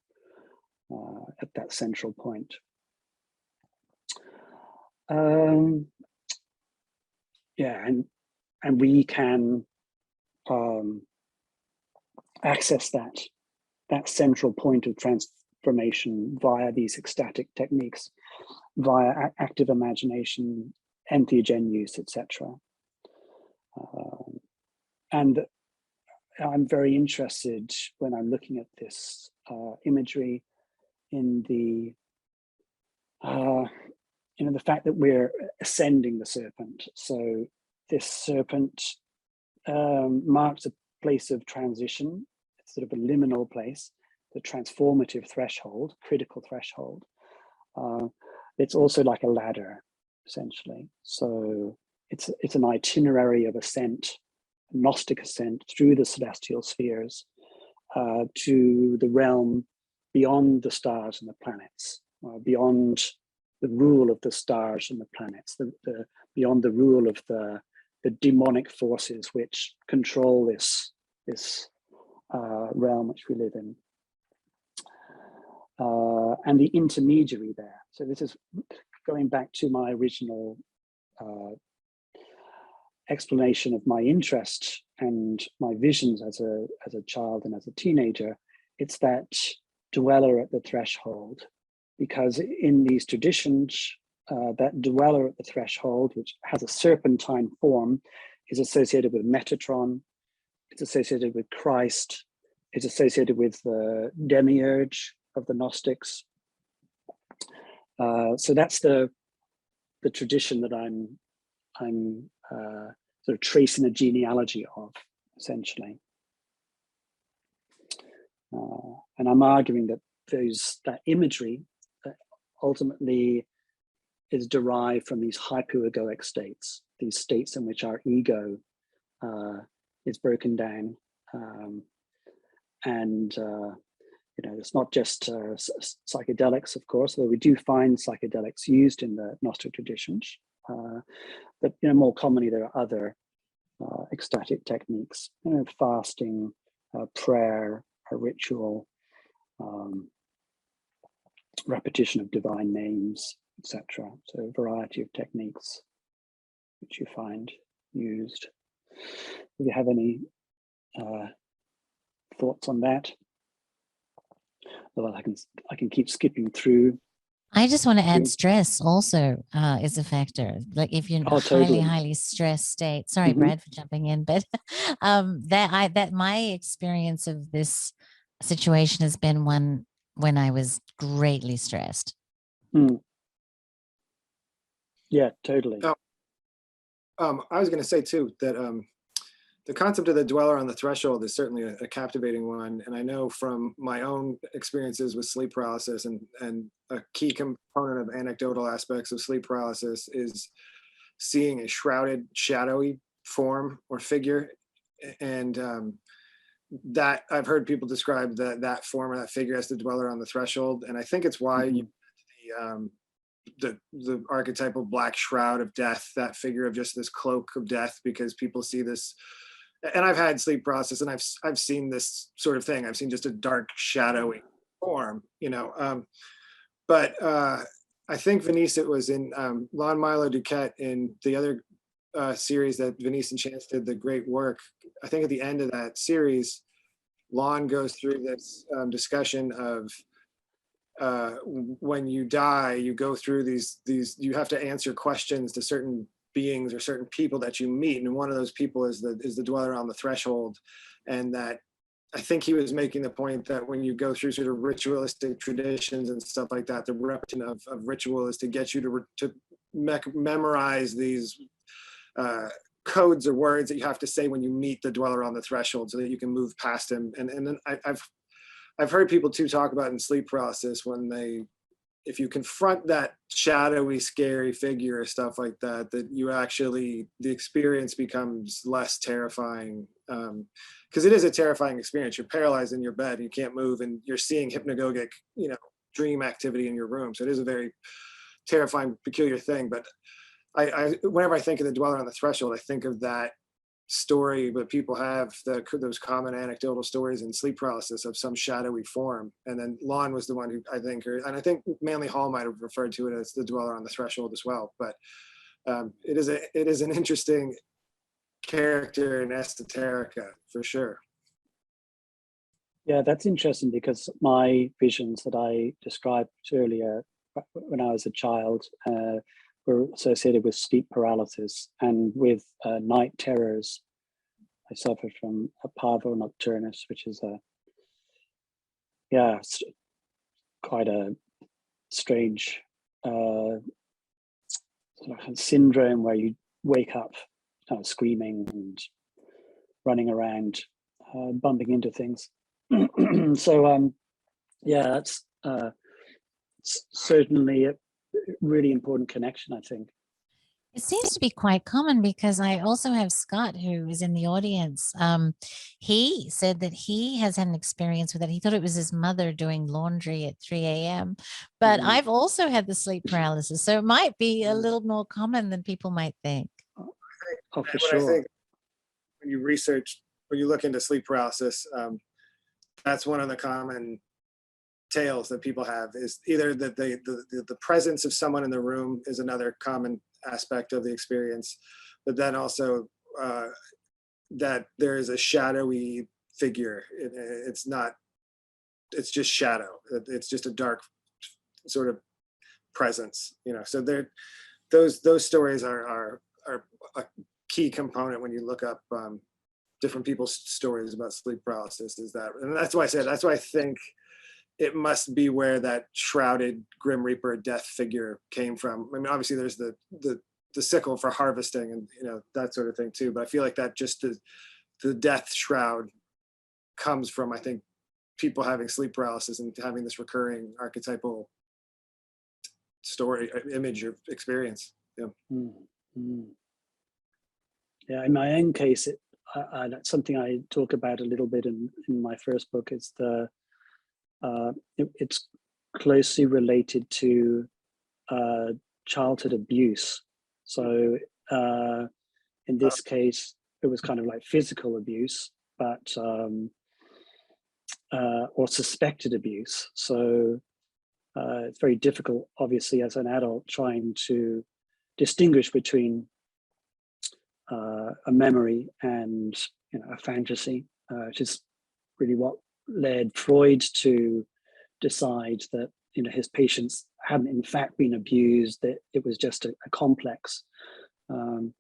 at that central point. Yeah, and we can access that central point of transformation via these ecstatic techniques, via active imagination, entheogen use, etc. And I'm very interested when I'm looking at this imagery in the the fact that we're ascending the serpent. So this serpent marks a place of transition. It's sort of a liminal place, the transformative threshold, critical threshold. It's also like a ladder, essentially. So it's an itinerary of ascent, Gnostic ascent through the celestial spheres to the realm beyond the stars and the planets, beyond the rule of the stars and the planets, beyond the rule of the demonic forces which control this realm which we live in, and the intermediary there. So this is going back to my original explanation of my interest and my visions as a child and as a teenager. It's that dweller at the threshold, because in these traditions, that dweller at the threshold, which has a serpentine form, is associated with Metatron, it's associated with Christ, it's associated with the demiurge of the Gnostics. So that's the tradition that I'm sort of tracing a genealogy of, essentially. And I'm arguing that that imagery that ultimately is derived from these hypoegoic states, these states in which our ego is broken down. It's not just psychedelics, of course, though we do find psychedelics used in the Gnostic traditions. But more commonly, there are other ecstatic techniques, fasting, prayer, a ritual, repetition of divine names, etc. So a variety of techniques which you find used. Do you have any thoughts on that? Well, I can keep skipping through. I just want to add stress also is a factor. Like if you're in a highly stressed state. Sorry, Brad, for jumping in, but that my experience of this situation has been one when I was greatly stressed. Yeah, totally. I was going to say too that the concept of the dweller on the threshold is certainly a captivating one. And I know from my own experiences with sleep paralysis, and a key component of anecdotal aspects of sleep paralysis is seeing a shrouded, shadowy form or figure. And that I've heard people describe that form or that figure as the dweller on the threshold. And I think it's why the archetypal black shroud of death, that figure of just this cloak of death, because people see this. And I've had sleep paralysis, and I've seen this sort of thing. I've seen just a dark, shadowy form, you know. But I think Venice, it was in Lon Milo Duquette in the other series that Venice and Chance did, the great work. I think at the end of that series, Lon goes through this discussion of when you die, you go through these, you have to answer questions to certain beings or certain people that you meet, and one of those people is the dweller on the threshold. And that I think he was making the point that when you go through sort of ritualistic traditions and stuff like that, the repetition of ritual is to get you to memorize these codes or words that you have to say when you meet the dweller on the threshold, so that you can move past him. And then I've heard people too talk about in sleep paralysis, when if you confront that shadowy, scary figure or stuff like that, that you actually, the experience becomes less terrifying. Because it is a terrifying experience. You're paralyzed in your bed, you can't move, and you're seeing hypnagogic, you know, dream activity in your room. So it is a very terrifying, peculiar thing. But I whenever I think of the dweller on the threshold, I think of that story, but people have those common anecdotal stories in sleep paralysis of some shadowy form. And then Lon was the one who and I think Manly Hall might have referred to it as the dweller on the threshold as well. But it is an interesting character in esoterica for sure. Yeah, that's interesting, because my visions that I described earlier when I was a child were associated with sleep paralysis and with night terrors. I suffered from a parvo nocturnus, which is quite a strange sort of syndrome where you wake up kind of screaming and running around, bumping into things. So that's certainly a really important connection, I think. It seems to be quite common, because I also have Scott, who is in the audience. He said that he has had an experience with that. He thought it was his mother doing laundry at 3 a.m. But I've also had the sleep paralysis. So it might be a little more common than people might think. Oh, for sure. I think when you look into sleep paralysis, that's one of the common tales that people have, is either that the presence of someone in the room is another common aspect of the experience, but then also that there is a shadowy figure. It's just shadow. It's just a dark sort of presence, you know. So those stories are a key component when you look up different people's stories about sleep paralysis. Is that, and that's why I think it must be where that shrouded Grim Reaper death figure came from. I mean, obviously there's the sickle for harvesting and, you know, that sort of thing too. But I feel like that just the death shroud comes from, I think, people having sleep paralysis and having this recurring archetypal story, image, or experience. Yeah. Mm-hmm. Yeah, in my own case, that's something I talk about a little bit in my first book. Is it's closely related to childhood abuse. So in this case, it was kind of like physical abuse, but or suspected abuse. So it's very difficult, obviously, as an adult, trying to distinguish between a memory and, you know, a fantasy, which is really what led Freud to decide that, you know, his patients hadn't in fact been abused, that it was just a complex. And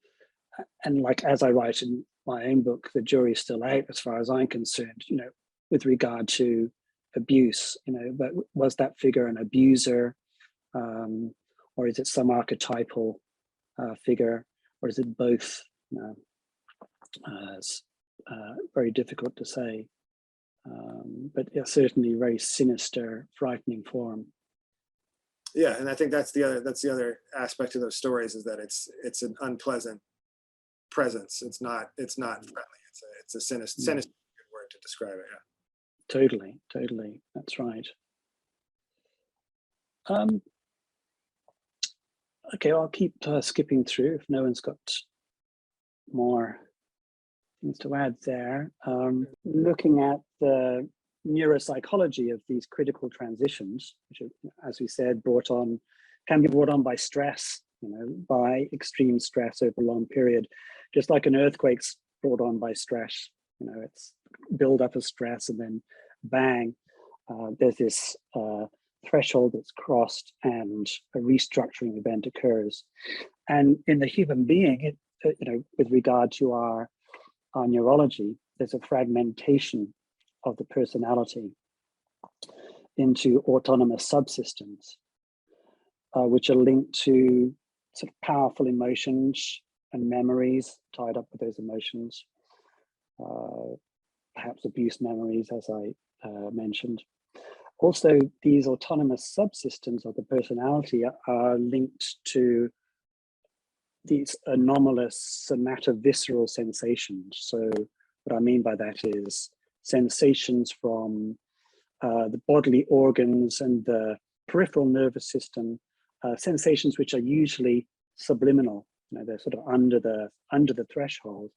like, as I write in my own book, the jury's still out as far as I'm concerned, you know, with regard to abuse, you know, but was that figure an abuser, or is it some archetypal figure, or is it both? very difficult to say. But yeah, certainly very sinister, frightening form. Yeah, and I think that's the other aspect of those stories, is that it's an unpleasant presence. It's not friendly. It's a sinister good word to describe it. Yeah. Totally. That's right. Okay, I'll keep skipping through if no one's got more things to add there. Looking at the neuropsychology of these critical transitions, which are, as we said, can be brought on by stress, by extreme stress over a long period, just like an earthquake's brought on by stress. It's build up of stress and then bang, there's this threshold that's crossed and a restructuring event occurs. And in the human being, with regard to our neurology, there's a fragmentation of the personality into autonomous subsystems, which are linked to sort of powerful emotions and memories tied up with those emotions, perhaps abuse memories, as I mentioned. Also, these autonomous subsystems of the personality are linked to these anomalous somatovisceral sensations. So what I mean by that is sensations from the bodily organs and the peripheral nervous system, sensations which are usually subliminal. They're sort of under the threshold.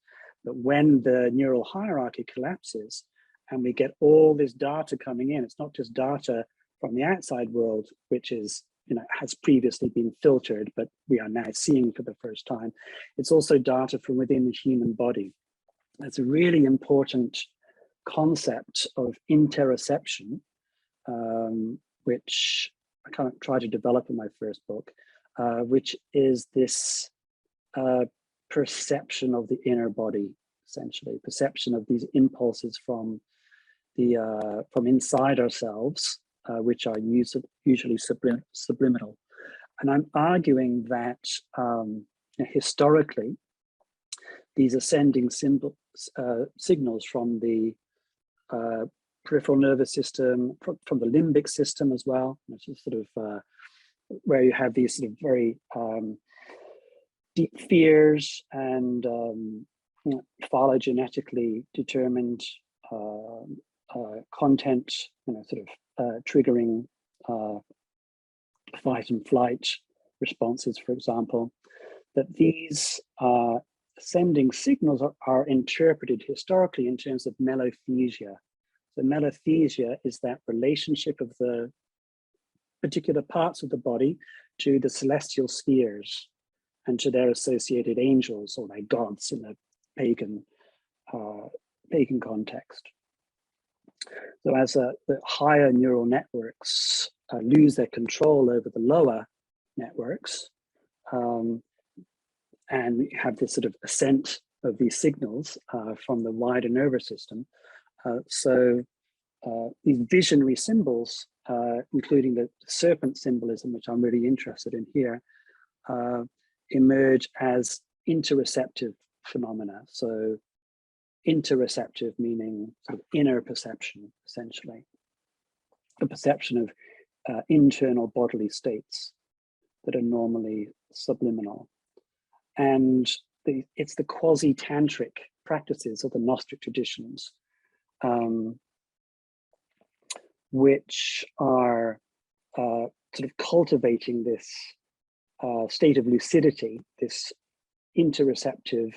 But when the neural hierarchy collapses and we get all this data coming in, it's not just data from the outside world, which is has previously been filtered, but we are now seeing for the first time. It's also data from within the human body. That's a really important concept of interoception, which I kind of tried to develop in my first book, which is this perception of the inner body, essentially, perception of these impulses from inside ourselves, which are usually subliminal. And I'm arguing that historically, these ascending signals from the peripheral nervous system, from the limbic system as well, which is sort of where you have these sort of very deep fears and phylogenetically determined content, sort of triggering fight and flight responses, for example, that these ascending signals are interpreted historically in terms of melothesia. So melothesia is that relationship of the particular parts of the body to the celestial spheres and to their associated angels or their gods in the pagan context. So as the higher neural networks lose their control over the lower networks, and we have this sort of ascent of these signals from the wider nervous system. So these visionary symbols, including the serpent symbolism, which I'm really interested in here, emerge as interoceptive phenomena. So interoceptive meaning sort of inner perception, essentially, a perception of internal bodily states that are normally subliminal. And it's the quasi-tantric practices of the Gnostic traditions, which are sort of cultivating this state of lucidity, this interoceptive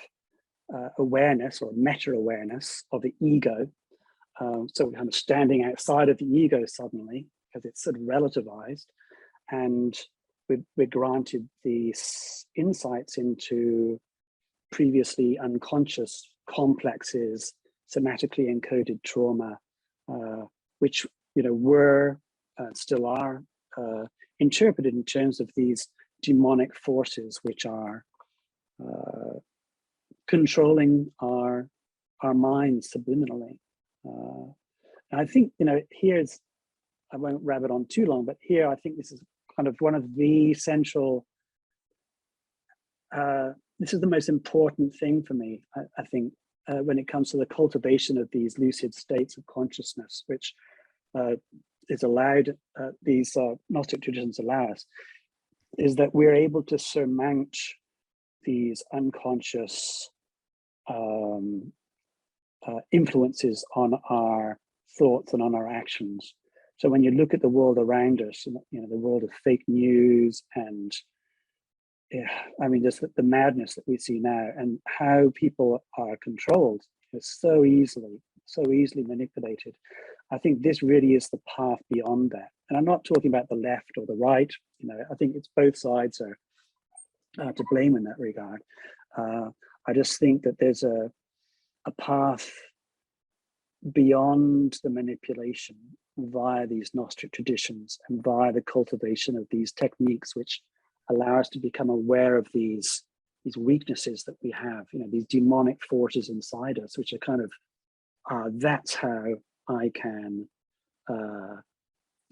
awareness or meta-awareness of the ego. So we're kind of standing outside of the ego suddenly because it's sort of relativized, and we're granted these insights into previously unconscious complexes, somatically encoded trauma, which were still are interpreted in terms of these demonic forces which are controlling our minds subliminally. And I think here's, I won't rabbit on too long, but here I think this is kind of one of the central. This is the most important thing for me. I think when it comes to the cultivation of these lucid states of consciousness, which is allowed, these Gnostic traditions allow us, is that we're able to surmount these unconscious influences on our thoughts and on our actions. So when you look at the world around us, you know, the world of fake news and I mean, just the madness that we see now and how people are controlled is so easily manipulated. I think this really is the path beyond that. And I'm not talking about the left or the right. You know, I think it's both sides are to blame in that regard. I just think that there's a path beyond the manipulation via these Gnostic traditions and via the cultivation of these techniques which allow us to become aware of these weaknesses that we have, you know, these demonic forces inside us, which are kind of, that's how I can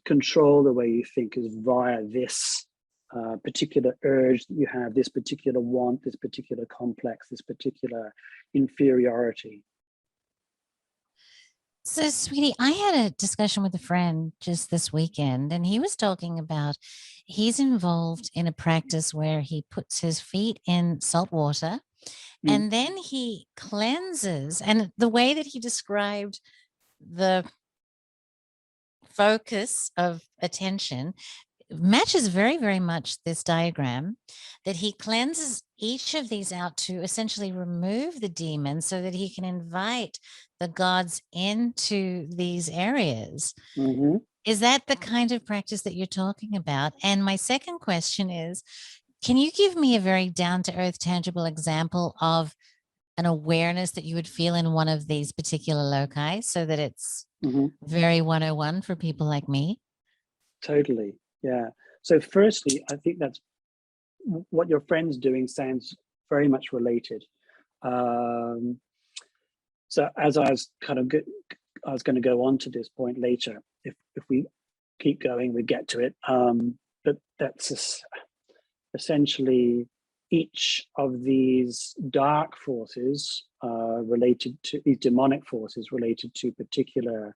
control the way you think, is via this particular urge that you have, this particular want, this particular complex, this particular inferiority. So, sweetie, I had a discussion with a friend just this weekend, and he was talking about he's involved in a practice where he puts his feet in salt water and then he cleanses. And the way that he described the focus of attention matches very, very much this diagram, that he cleanses each of these out to essentially remove the demon so that he can invite the gods into these areas. Is that the kind of practice that you're talking about? And my second question is, can you give me a very down-to-earth, tangible example of an awareness that you would feel in one of these particular loci so that it's very 101 for people like me? Totally. Yeah. So firstly, I think that's what your friend's doing sounds very much related. So as I was I was going to go on to this point later. If we keep going, we get to it. But that's essentially each of these dark forces related to these demonic forces related to particular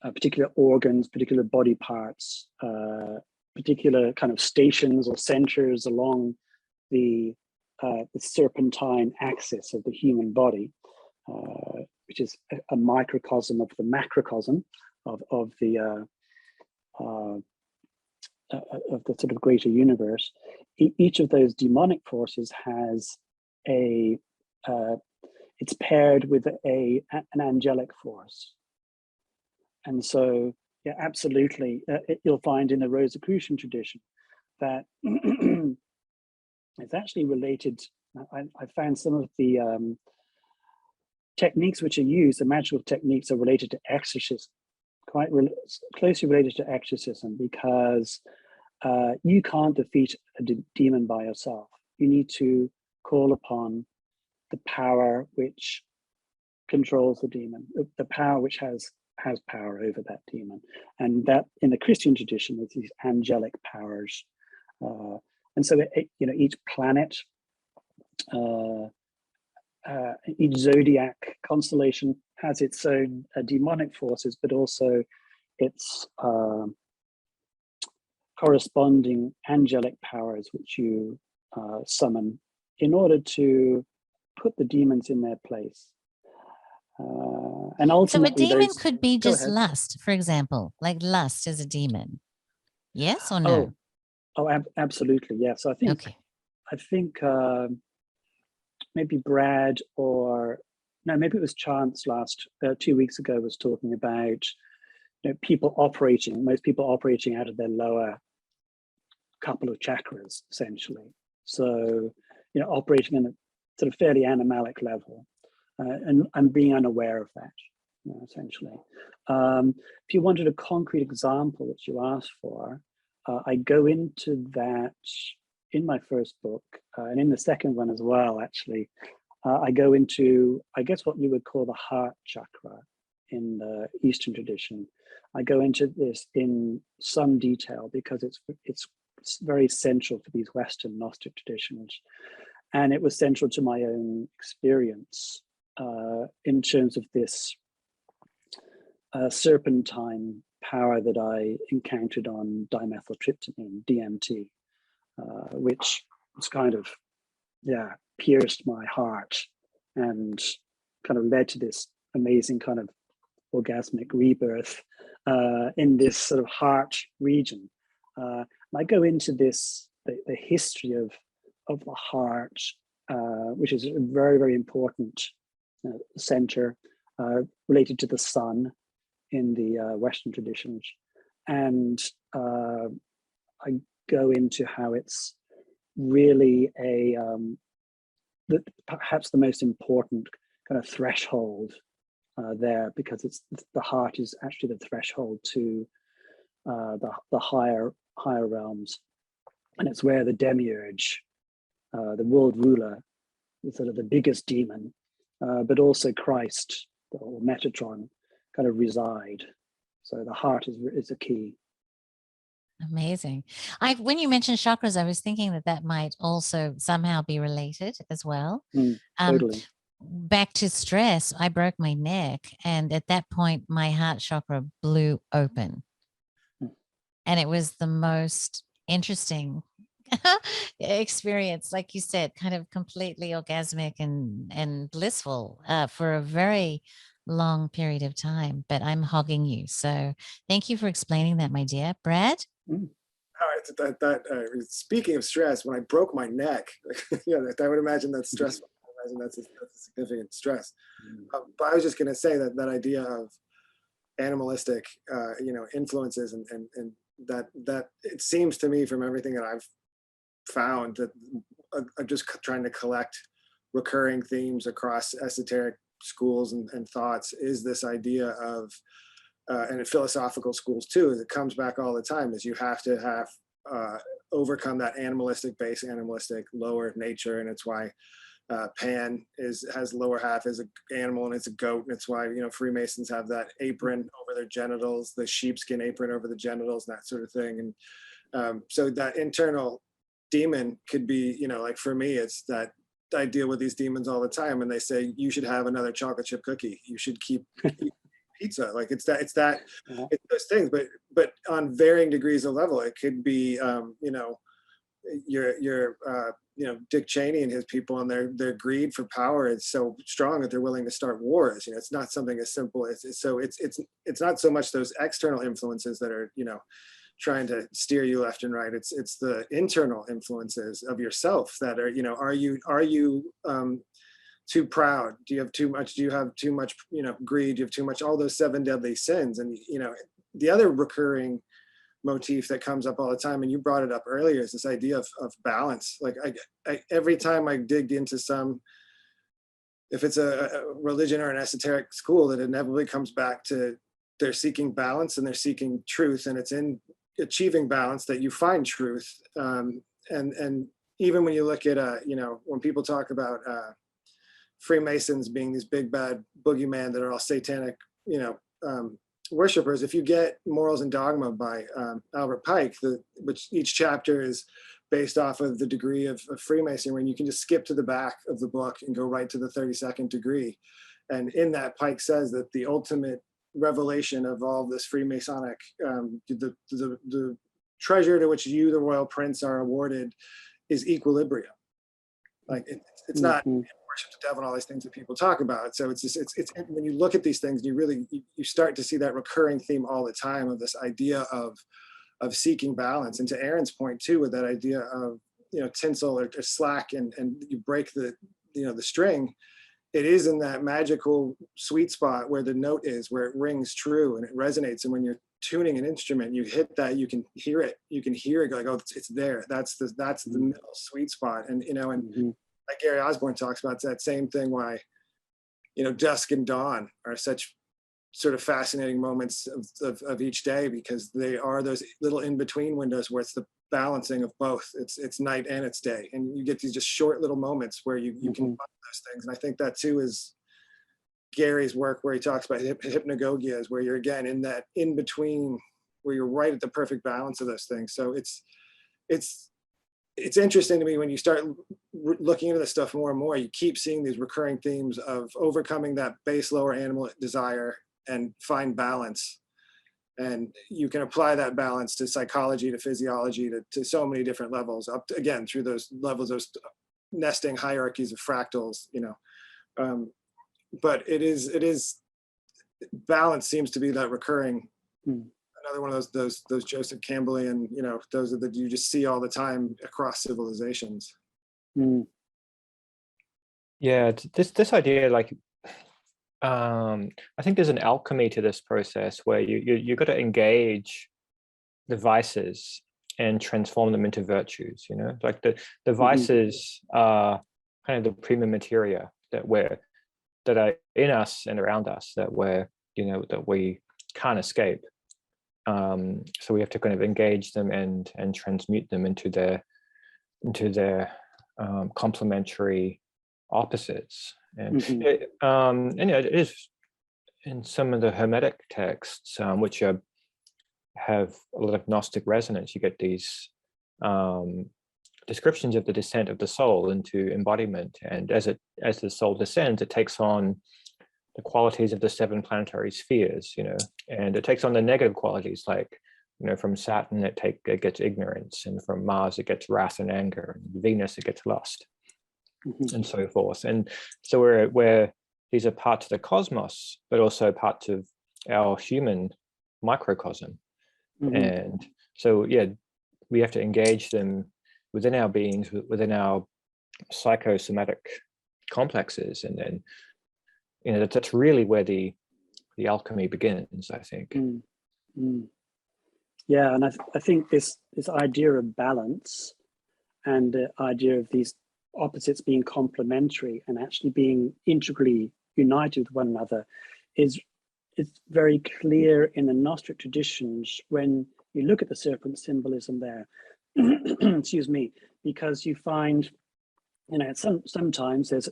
particular organs, particular body parts, particular kind of stations or centers along the serpentine axis of the human body, which is a microcosm of the macrocosm of the sort of greater universe. Each of those demonic forces has it's paired with an angelic force. And so, yeah, absolutely, you'll find in the Rosicrucian tradition that it's actually related. I found some of the techniques which are used, the magical techniques, are related to exorcism, quite closely related to exorcism, because you can't defeat a demon by yourself. You need to call upon the power which controls the demon, the power which has power over that demon. And that in the Christian tradition is these angelic powers. And so, you know, each planet, each zodiac constellation has its own demonic forces, but also its corresponding angelic powers, which you summon in order to put the demons in their place. And ultimately, so a demon could be just lust, for example, like lust is a demon. Yes or no? Absolutely, yes. So I think maybe Brad maybe it was Chance 2 weeks ago was talking about, you know, most people operating out of their lower couple of chakras, essentially. So, you know, operating in a sort of fairly animalic level. And being unaware of that, you know, essentially. If you wanted a concrete example, which you asked for, I go into that in my first book, and in the second one as well, actually. I go into, I guess, what you would call the heart chakra in the Eastern tradition. I go into this in some detail because it's very central for these Western Gnostic traditions. And it was central to my own experience in terms of this serpentine power that I encountered on dimethyltryptamine, DMT, which was kind of, pierced my heart and kind of led to this amazing kind of orgasmic rebirth in this sort of heart region. I go into this, the history of the heart, which is a very, very important center related to the sun in the Western traditions. And I go into how it's really perhaps the most important kind of threshold there, because it's the heart is actually the threshold to the higher realms, and it's where the demiurge, the world ruler, is sort of the biggest demon, but also Christ or Metatron kind of reside. So the heart is a key. Amazing. When you mentioned chakras, I was thinking that might also somehow be related as well. Totally. Back to stress, I broke my neck, and at that point my heart chakra blew open. And it was the most interesting experience, like you said, kind of completely orgasmic and blissful for a very long period of time. But I'm hogging you. So thank you for explaining that, my dear. Brad? All right, speaking of stress, when I broke my neck, I would imagine that's stressful. I imagine that's a significant stress. But I was just going to say that idea of animalistic, influences, and that it seems to me from everything that I've found that I'm just trying to collect recurring themes across esoteric schools and thoughts is this idea of and in philosophical schools too, is it comes back all the time, is you have to have overcome that animalistic base, animalistic lower nature. And it's why Pan has lower half as an animal and it's a goat. And it's why, Freemasons have that apron over their genitals, the sheepskin apron over the genitals, and that sort of thing. And so that internal demon could be, like for me, it's that I deal with these demons all the time, and they say, you should have another chocolate chip cookie. You should keep pizza. Like it's those things, but on varying degrees of level. It could be, your Dick Cheney and his people, and their greed for power is so strong that they're willing to start wars. It's not something as simple as it's not so much those external influences that are trying to steer you left and right. It's the internal influences of yourself that are are you too proud? Do you have too much? Do you have too much greed? Do you have too much? All those 7 deadly sins. And the other recurring motif that comes up all the time, and you brought it up earlier, is this idea of balance. Like I every time I digged into if it's a religion or an esoteric school, that inevitably comes back to they're seeking balance and they're seeking truth, and it's in achieving balance that you find truth. And even when you look at when people talk about Freemasons being these big bad boogeyman that are all satanic worshippers, if you get Morals and Dogma by Albert Pike, which each chapter is based off of the degree of Freemasonry, and you can just skip to the back of the book and go right to the 32nd degree. And in that, Pike says that the ultimate revelation of all this Freemasonic, the treasure to which you, the royal prince, are awarded is equilibrium. Like it's not worship the devil and all these things that people talk about. So it's when you look at these things, you start to see that recurring theme all the time of this idea of seeking balance. And to Aaron's point too, with that idea of tinsel or slack, and you break the string, it is in that magical sweet spot where the note is, where it rings true and it resonates. And when you're tuning an instrument, you hit that, you can hear it like, oh, it's there. That's the middle sweet spot. And like Gary Osborne talks about, it's that same thing why dusk and dawn are such sort of fascinating moments of each day, because they are those little in-between windows where it's the balancing of both. It's night and it's day, and you get these just short little moments where you can find those things. And I think that too is Gary's work, where he talks about hypnagogia, is where you're again in that in-between, where you're right at the perfect balance of those things. So it's interesting to me when you start looking into this stuff more and more, you keep seeing these recurring themes of overcoming that base lower animal desire and find balance. And you can apply that balance to psychology, to physiology, to so many different levels, up to, again, through those levels, those nesting hierarchies of fractals, you know. But it is balance seems to be that recurring, another one of those Joseph Campbellian, you know, those that you just see all the time across civilizations. Yeah, this idea, like, I think there's an alchemy to this process where you got to engage the vices and transform them into virtues. You know, like the vices are kind of the prima materia that are in us and around us that we can't escape. So we have to kind of engage them and transmute them into their complementary opposites. And it is in some of the Hermetic texts, which have a lot of Gnostic resonance. You get these descriptions of the descent of the soul into embodiment, and as the soul descends, it takes on the qualities of the 7 planetary spheres, you know, and it takes on the negative qualities, like, you know, from Saturn it gets ignorance, and from Mars it gets wrath and anger, and Venus it gets lust, and so forth. And so we're these are parts of the cosmos, but also parts of our human microcosm. And so, yeah, we have to engage them within our beings, within our psychosomatic complexes, and then, you know, that's really where the alchemy begins, I think. Yeah, and I think this idea of balance and the idea of these opposites being complementary and actually being integrally united with one another is very clear in the Gnostic traditions when you look at the serpent symbolism there. Excuse me, because you find, you know, sometimes there's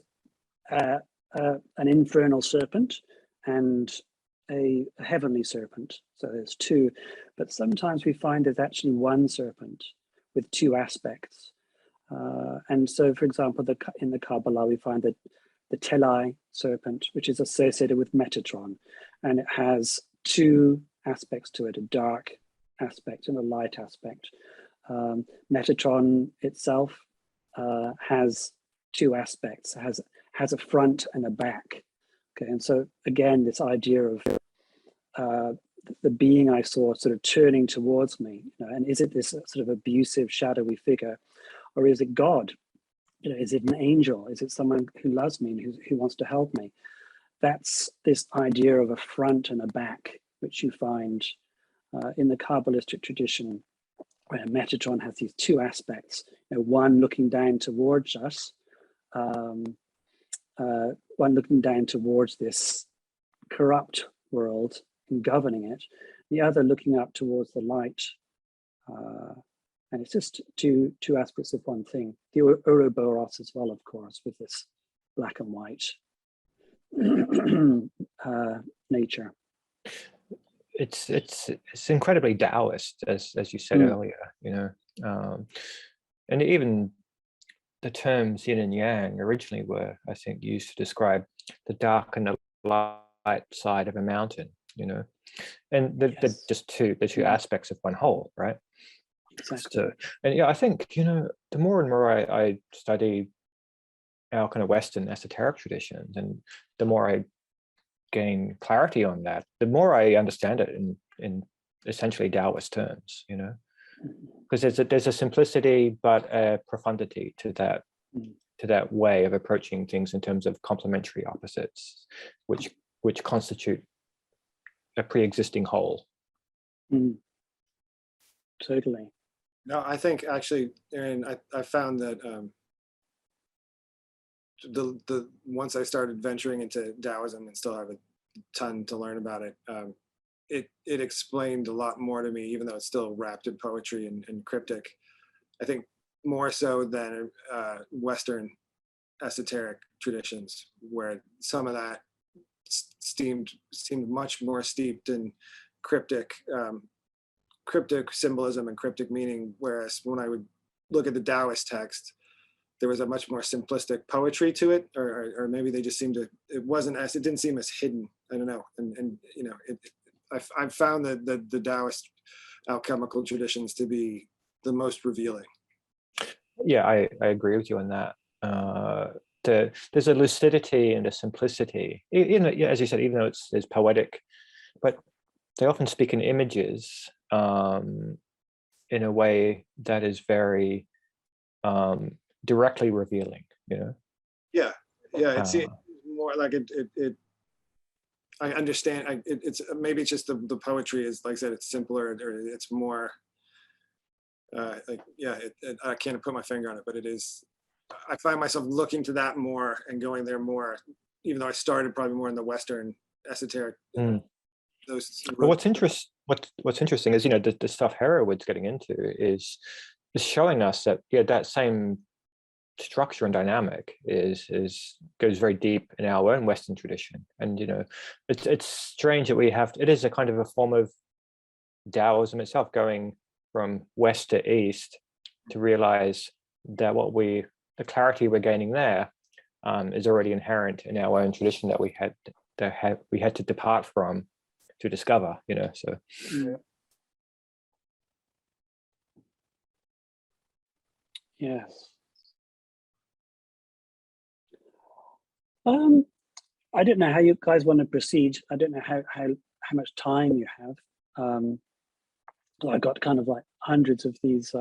an infernal serpent and a heavenly serpent, so there's 2, but sometimes we find there's actually one serpent with 2 aspects. And so, for example, in the Kabbalah, we find that the Telai serpent, which is associated with Metatron, and it has 2 aspects to it, a dark aspect and a light aspect. Metatron itself has 2 aspects, has a front and a back. Okay, and so again, this idea of the being I saw sort of turning towards me, you know, and is it this sort of abusive, shadowy figure, or is it God? You know, is it an angel? Is it someone who loves me and who wants to help me? That's this idea of a front and a back, which you find in the Kabbalistic tradition, where Metatron has these 2 aspects. You know, one looking down towards us, one looking down towards this corrupt world and governing it, the other looking up towards the light. And it's just two aspects of one thing. The Ouroboros as well, of course, with this black and white nature. It's incredibly Taoist, as you said earlier, you know, and even the terms yin and yang originally were, I think, used to describe the dark and the light side of a mountain, you know, and the just the two aspects of one whole, right? Exactly. So, and yeah, I think, you know, the more and more I study our kind of Western esoteric traditions, and the more I gain clarity on that, the more I understand it in essentially Taoist terms, you know, because there's a simplicity but a profundity to that way of approaching things in terms of complementary opposites, which constitute a pre-existing whole. Totally. No, I think actually, Aaron, I found that the once I started venturing into Taoism and still have a ton to learn about it, it explained a lot more to me, even though it's still wrapped in poetry and cryptic. I think more so than Western esoteric traditions, where some of that seemed much more steeped in cryptic symbolism and cryptic meaning, whereas when I would look at the Taoist text, there was a much more simplistic poetry to it, or maybe they just seemed to, it didn't seem as hidden. I don't know. And you know, I've found that the Taoist alchemical traditions to be the most revealing. Yeah, I agree with you on that. There's a lucidity and a simplicity, as you said, even though it's poetic, but they often speak in images in a way that is very directly revealing, you know? Yeah, it's more like it I understand. It's maybe it's just the poetry is, like I said, it's simpler, or it's more I can't put my finger on it, but it is. I find myself looking to that more and going there more, even though I started probably more in the Western esoteric. Those. But what's interesting is, you know, the stuff Hereward's getting into is showing us that that same structure and dynamic goes very deep in our own Western tradition. And you know, it's strange that it is a kind of a form of Taoism itself, going from west to east, to realize that the clarity we're gaining there is already inherent in our own tradition that we had to depart from to discover, you know. So yes. I don't know how you guys want to proceed. I don't know how much time you have. I got kind of like hundreds of these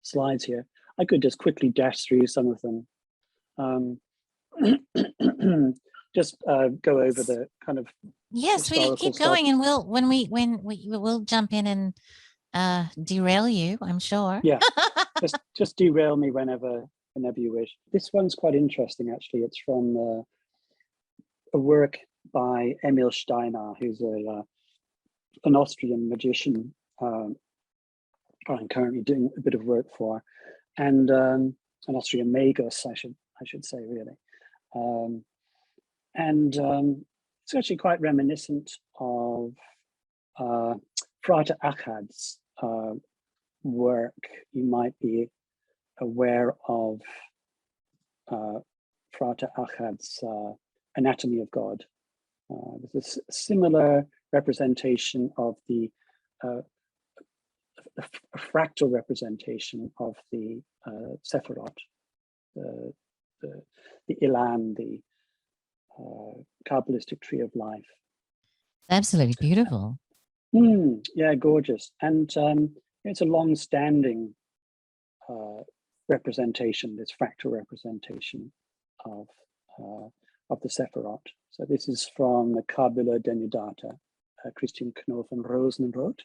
slides here. I could just quickly dash through some of them. Just go over the kind of we keep going, and we'll jump in and derail you, I'm sure. Yeah, just derail me whenever you wish. This one's quite interesting, actually. It's from a work by Emil Steiner, who's an Austrian magician. I'm currently doing a bit of work for, and an Austrian magus, I should say, really. It's actually quite reminiscent of Frater Achad's work. You might be aware of Frater Achad's Anatomy of God. There's a similar representation of a fractal representation of the Sephirot, the Ilan, the Kabbalistic tree of life. Absolutely beautiful. Yeah, gorgeous. And it's a long-standing representation, this fractal representation of the Sephirot. So this is from the Kabbalah Denudata, Christian Knof and Rosenroth.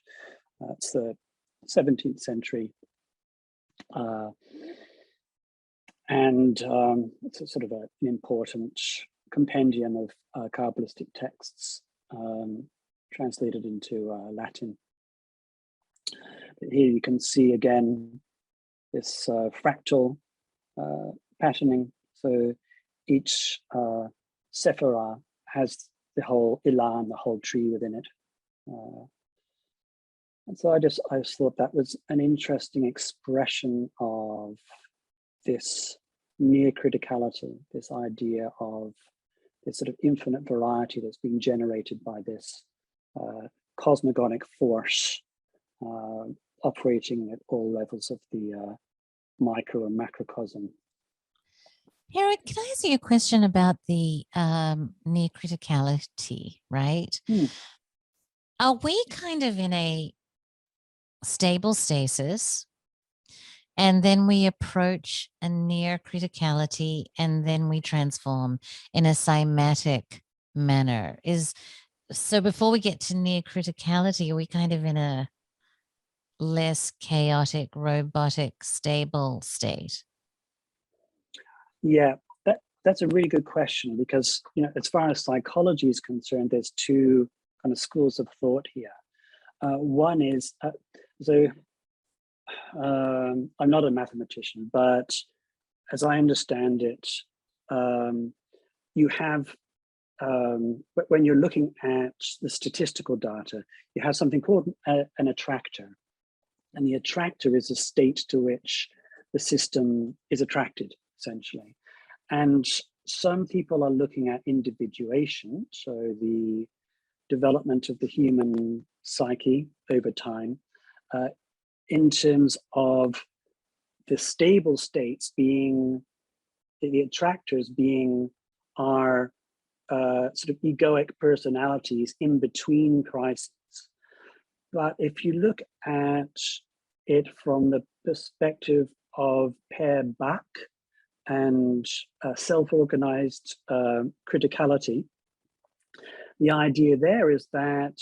It's the 17th century. And it's a sort of an important compendium of Kabbalistic texts translated into Latin. But here you can see again this fractal patterning. So each Sephirah has the whole Ilan, the whole tree within it. And so I just thought that was an interesting expression of this near criticality, this idea of this sort of infinite variety that's being generated by this cosmogonic force operating at all levels of the micro and macrocosm. Hereward, can I ask you a question about the near criticality, right? Are we kind of in a stable stasis, and then we approach a near criticality, and then we transform in a cymatic manner? So before we get to near criticality, are we kind of in a less chaotic, robotic, stable state? Yeah, that's a really good question, because, you know, as far as psychology is concerned, there's two kind of schools of thought here. One is, I'm not a mathematician, but as I understand it, you have, when you're looking at the statistical data, you have something called an attractor. And the attractor is a state to which the system is attracted. essentially. And some people are looking at individuation, so the development of the human psyche over time, in terms of the stable states being, the attractors being our sort of egoic personalities in between crises. But if you look at it from the perspective of Per Bach and self-organized criticality, the idea there is that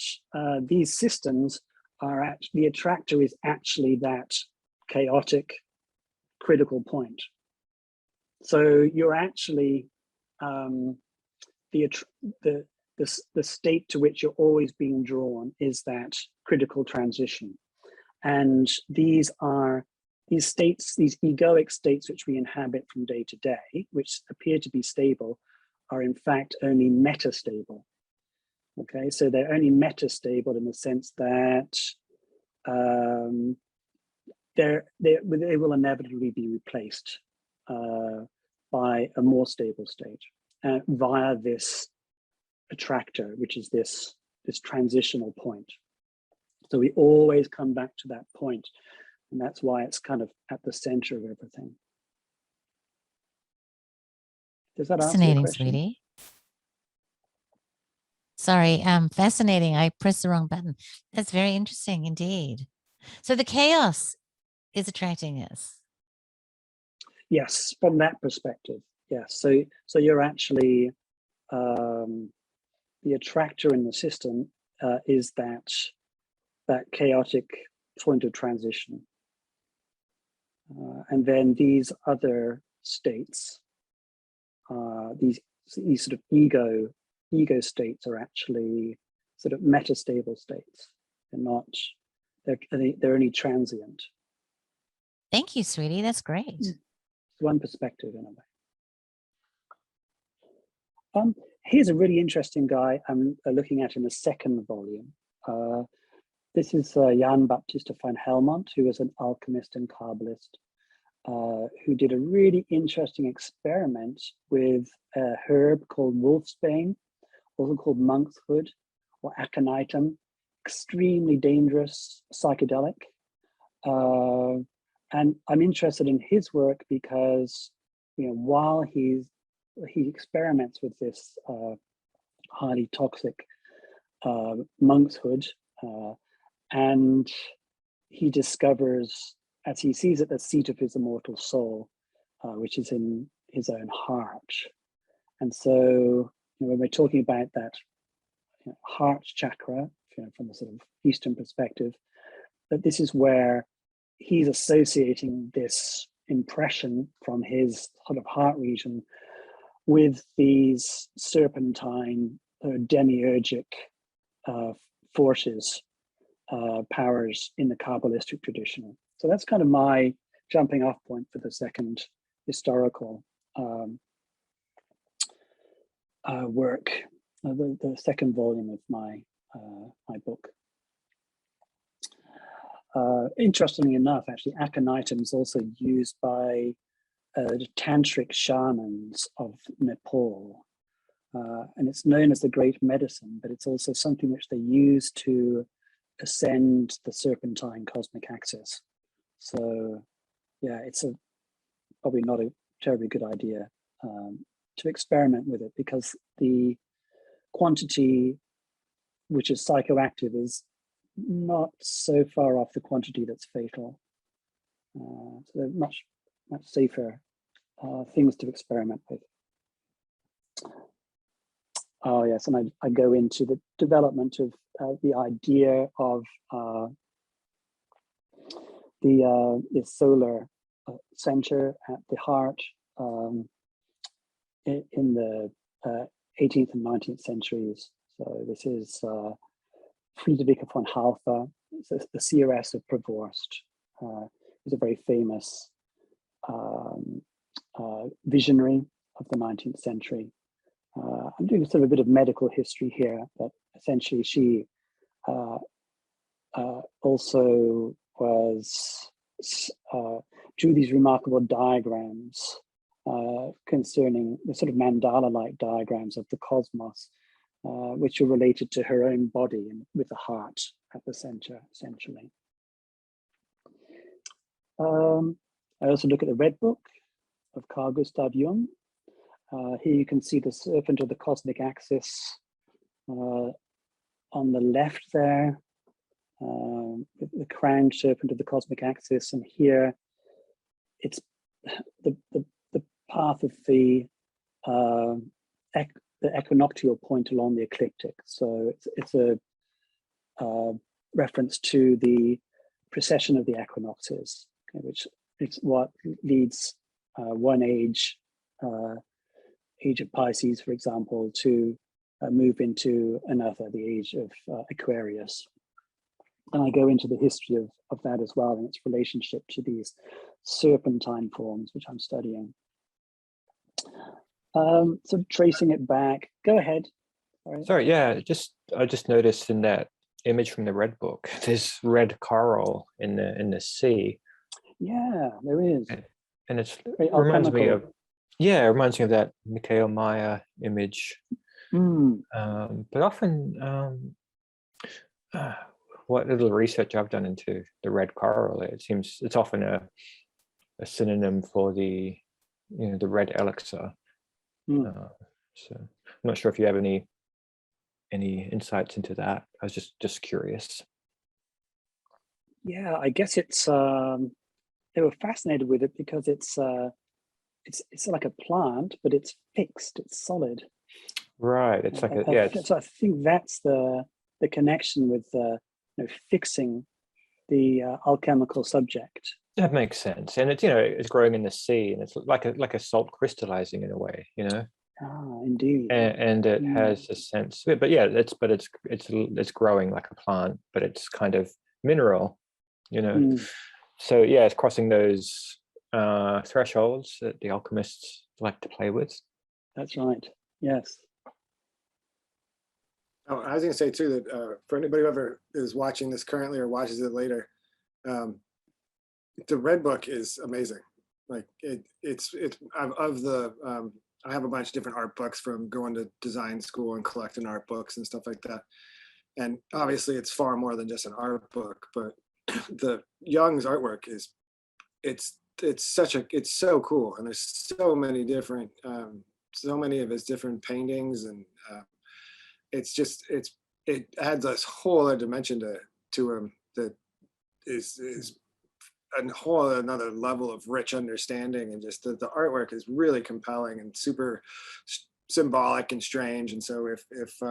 these systems are actually, the attractor is actually that chaotic critical point. So you're actually the state to which you're always being drawn is that critical transition. And these states, these egoic states which we inhabit from day to day, which appear to be stable, are in fact only metastable. Okay, so they're only metastable in the sense that they will inevitably be replaced by a more stable state via this attractor, which is this transitional point. So we always come back to that point, and that's why it's kind of at the center of everything. Does that answer your Fascinating, question? sweetie. Sorry, fascinating. I pressed the wrong button. That's very interesting indeed. So the chaos is attracting us. Yes, from that perspective, yes. So you're actually, the attractor in the system is that chaotic point of transition. And then these other states, these sort of ego states are actually sort of metastable states. They're not, they're only transient. Thank you, sweetie. That's great. It's one perspective in a way. Here's a really interesting guy I'm looking at in the second volume. This is Jan Baptista van Helmont, who was an alchemist and Kabbalist, who did a really interesting experiment with a herb called wolfsbane, also called monk's hood or aconitum, extremely dangerous psychedelic. And I'm interested in his work because, you know, while he experiments with this highly toxic monk's hood, and he discovers, as he sees it, the seat of his immortal soul, which is in his own heart. And so, you know, when we're talking about that, you know, heart chakra, you know, from a sort of Eastern perspective, that this is where he's associating this impression from his sort of heart region with these serpentine demiurgic forces, powers in the Kabbalistic tradition. So that's kind of my jumping off point for the second historical work, the second volume of my book. Interestingly enough, actually, aconitum is also used by the tantric shamans of Nepal. And it's known as the great medicine, but it's also something which they use to ascend the serpentine cosmic axis. So yeah, it's probably not a terribly good idea to experiment with it, because the quantity which is psychoactive is not so far off the quantity that's fatal. So they're much safer things to experiment with. Oh yes, and I go into the development of the idea of the solar center at the heart in the 18th and 19th centuries. So this is Friedrich von Halfa, the CRS of Provorst. He's a very famous visionary of the 19th century. I'm doing sort of a bit of medical history here, but essentially she also was drew these remarkable diagrams concerning the sort of mandala-like diagrams of the cosmos, which are related to her own body and with the heart at the center, essentially. I also look at the Red Book of Carl Gustav Jung. Here you can see the serpent of the cosmic axis on the left there, the crowned serpent of the cosmic axis, and here it's the path of the equinoctial point along the ecliptic. So it's a reference to the precession of the equinoxes, okay, which is what leads one age of Pisces, for example, to move into another, the age of Aquarius. And I go into the history of that as well, and its relationship to these serpentine forms, which I'm studying. So tracing it back, go ahead. Sorry, yeah, I just noticed in that image from the Red Book, there's red coral in the sea. Yeah, there is. And it reminds me of, Alchemical. it reminds me of that Mikhail Maya image. But often, what little research I've done into the red coral, it seems it's often a synonym for the red elixir. So I'm not sure if you have any insights into that. I was just curious. Yeah, I guess it's they were fascinated with it because it's like a plant, but it's fixed, it's solid. Right, it's like So I think that's the connection with fixing the alchemical subject. That makes sense, and it's growing in the sea, and it's like a salt crystallizing in a way, Ah, indeed. And it has a sense, but yeah, it's growing like a plant, but it's kind of mineral, So yeah, it's crossing those thresholds that the alchemists like to play with. That's right. Yes. Oh, I was going to say too that for anybody who ever is watching this currently or watches it later, the Red Book is amazing. Like it's of the I have a bunch of different art books from going to design school and collecting art books and stuff like that. And obviously it's far more than just an art book, but the Jung's artwork is it's so cool, and there's so many different so many of his different paintings, and it adds this whole other dimension to him that is a whole another level of rich understanding, and just the artwork is really compelling and super symbolic and strange. And so if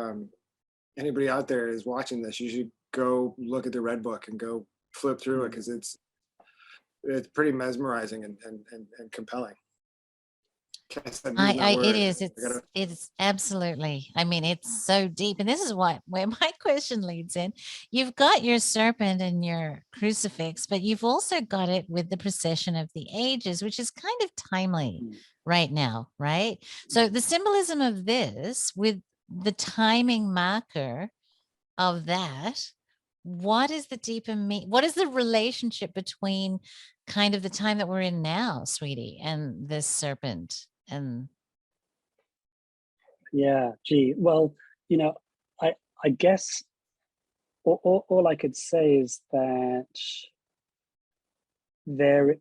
anybody out there is watching this, you should go look at the Red Book and go flip through it, because it's pretty mesmerizing and compelling. It's absolutely, I mean, it's so deep, and this is where my question leads in. You've got your serpent and your crucifix, but you've also got it with the procession of the ages, which is kind of timely right now, right? So the symbolism of this with the timing marker of that, what is the deeper what is the relationship between kind of the time that we're in now, sweetie, and this serpent? And yeah, gee, well, I guess all I could say is that there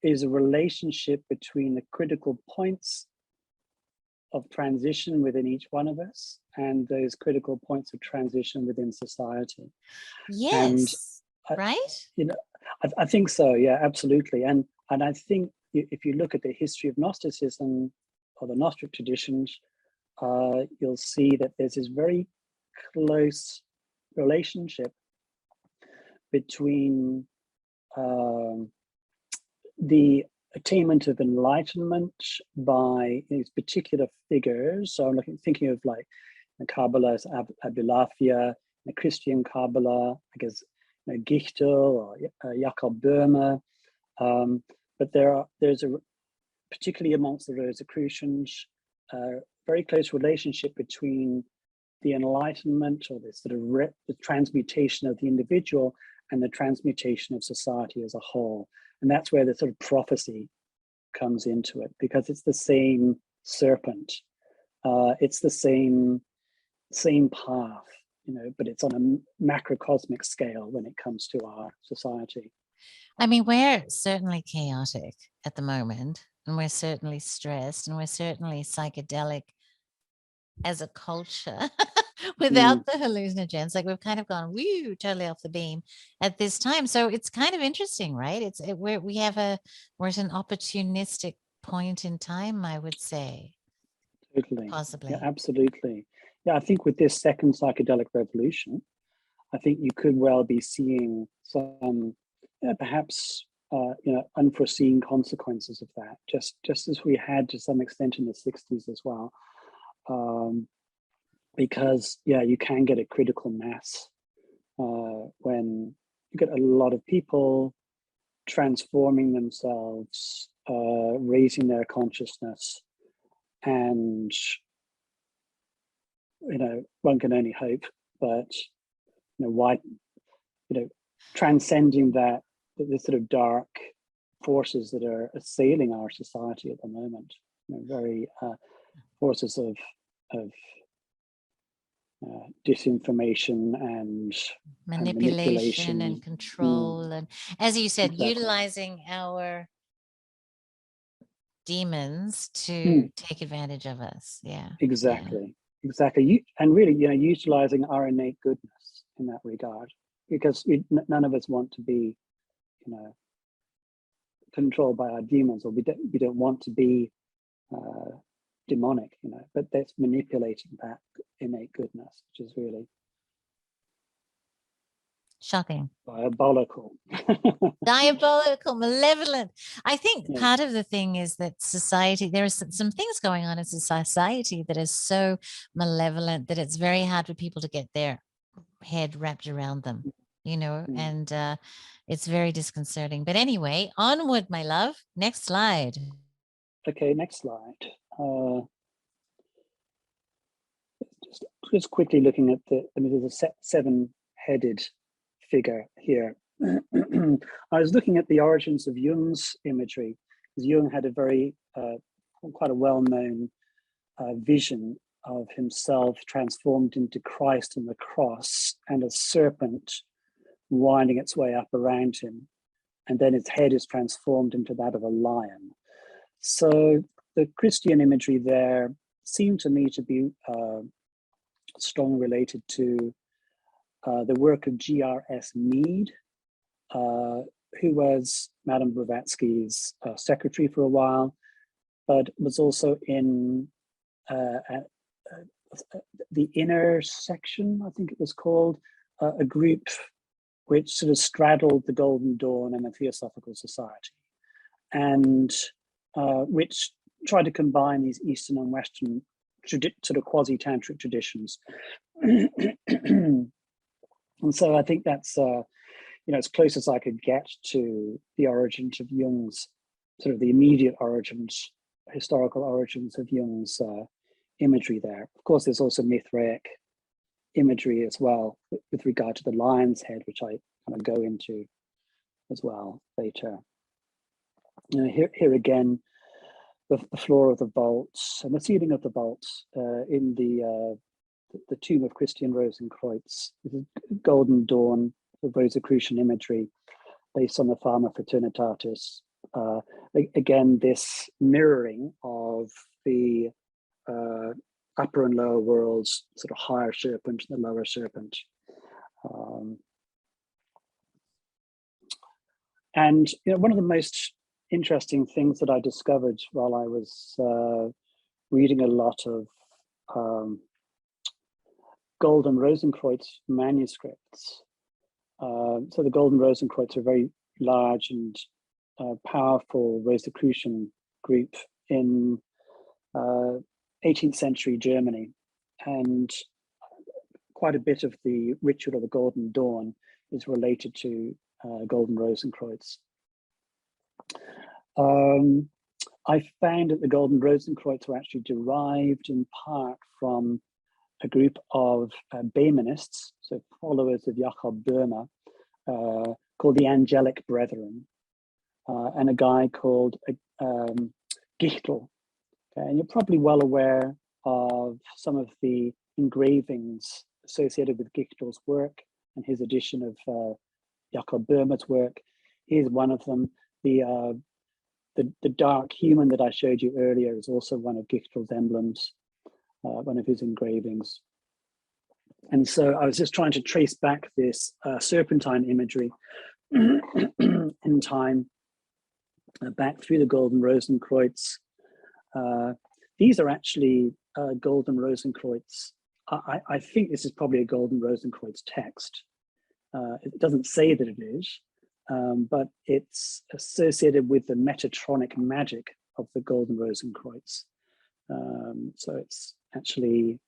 is a relationship between the critical points of transition within each one of us and those critical points of transition within society. Yes, and right? I think so, yeah, absolutely. And I think if you look at the history of Gnosticism or the Gnostic traditions, you'll see that there's this very close relationship between the attainment of enlightenment by these particular figures. So I'm thinking of like the Kabbalah, Abulafia, the Christian Kabbalah, I guess Gichtel or Jakob Böhme. But there's a, particularly amongst the Rosicrucians, very close relationship between the enlightenment or the sort of the transmutation of the individual and the transmutation of society as a whole. And that's where the sort of prophecy comes into it, because it's the same serpent. It's the same path, but it's on a macrocosmic scale when it comes to our society. I mean, we're certainly chaotic at the moment, and we're certainly stressed, and we're certainly psychedelic as a culture without the hallucinogens. Like, we've kind of gone totally off the beam at this time. So it's kind of interesting, right? We're at an opportunistic point in time, I would say. Totally. Possibly. Yeah, absolutely. Yeah, I think with this second psychedelic revolution, I think you could well be seeing some perhaps unforeseen consequences of that, just as we had to some extent in the 60s as well. Because you can get a critical mass when you get a lot of people transforming themselves, raising their consciousness, and one can only hope, but transcending the sort of dark forces that are assailing our society at the moment, very forces of disinformation and manipulation and control, and as you said, exactly. utilizing our demons to take advantage of us. Exactly. And really, utilizing our innate goodness in that regard, because none of us want to be controlled by our demons, or we don't want to be demonic, but that's manipulating that innate goodness, which is really shocking, diabolical, malevolent. I think part of the thing is that society, there are some things going on in society that is so malevolent that it's very hard for people to get their head wrapped around them, and it's very disconcerting. But anyway, onward, my love. Next slide. Okay, next slide. Just quickly looking at there's a seven-headed figure here. I was looking at the origins of Jung's imagery, because Jung had a quite a well-known vision of himself transformed into Christ on the cross, and a serpent winding its way up around him, and then its head is transformed into that of a lion. So the Christian imagery there seemed to me to be strongly related to the work of G.R.S. Mead, who was Madame Blavatsky's secretary for a while, but was also in the Interoception, I think it was called, a group which sort of straddled the Golden Dawn and the Theosophical Society, and which tried to combine these Eastern and Western sort of quasi-tantric traditions. And so I think that's as close as I could get to the origins of Jung's, sort of the immediate origins, historical origins of Jung's imagery there. Of course, there's also Mithraic imagery as well with regard to the lion's head, which I kind of go into as well later. Here again, the floor of the vaults and the ceiling of the vaults in the tomb of Christian Rosenkreuz, Golden Dawn, the Rosicrucian imagery based on the Fama Fraternitatis. Again, this mirroring of the upper and lower worlds, sort of higher serpent and the lower serpent. And one of the most interesting things that I discovered while I was reading a lot of Golden Rosenkreuz manuscripts. So the Golden Rosenkreuz are a very large and powerful Rosicrucian group in 18th century Germany, and quite a bit of the ritual of the Golden Dawn is related to Golden Rosenkreuz. I found that the Golden Rosenkreuz were actually derived in part from a group of Behmenists, so followers of Jakob Böhmer, called the Angelic Brethren, and a guy called Gichtel. Okay? And you're probably well aware of some of the engravings associated with Gichtel's work and his edition of Jakob Böhmer's work. Here's one of them. The dark human that I showed you earlier is also one of Gichtel's emblems, one of his engravings. And so I was just trying to trace back this serpentine imagery in time, back through the Golden Rosenkreuz. These are actually Golden Rosenkreuz. I think this is probably a Golden Rosenkreuz text. It doesn't say that it is, but it's associated with the Metatronic magic of the Golden Rosenkreuz. So it's actually,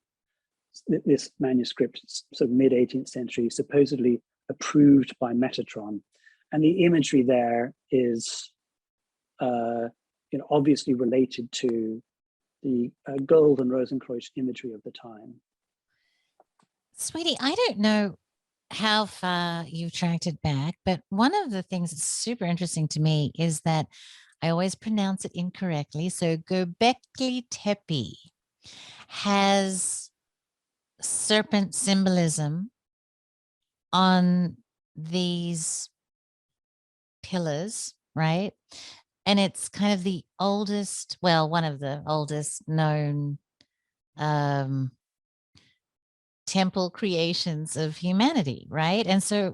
this manuscript, sort of mid-18th century, supposedly approved by Metatron. And the imagery there is obviously related to the Golden Rosenkreuz imagery of the time. Sweetie, I don't know how far you've tracked it back, but one of the things that's super interesting to me is that I always pronounce it incorrectly. So Göbekli Tepe has serpent symbolism on these pillars, right? And it's kind of the oldest, well, one of the oldest known temple creations of humanity, right? And so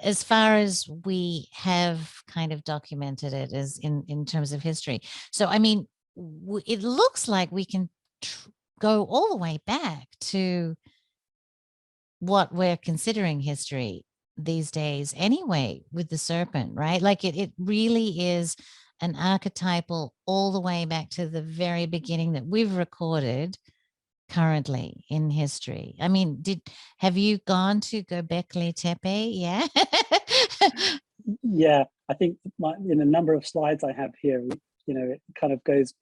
as far as we have kind of documented it as in terms of history. So, I mean, it looks like we can go all the way back to what we're considering history these days anyway with the serpent, right? Like it really is an archetypal all the way back to the very beginning that we've recorded currently in history. I mean, have you gone to Göbekli Tepe? Yeah. Yeah, I think in a number of slides I have here, it kind of does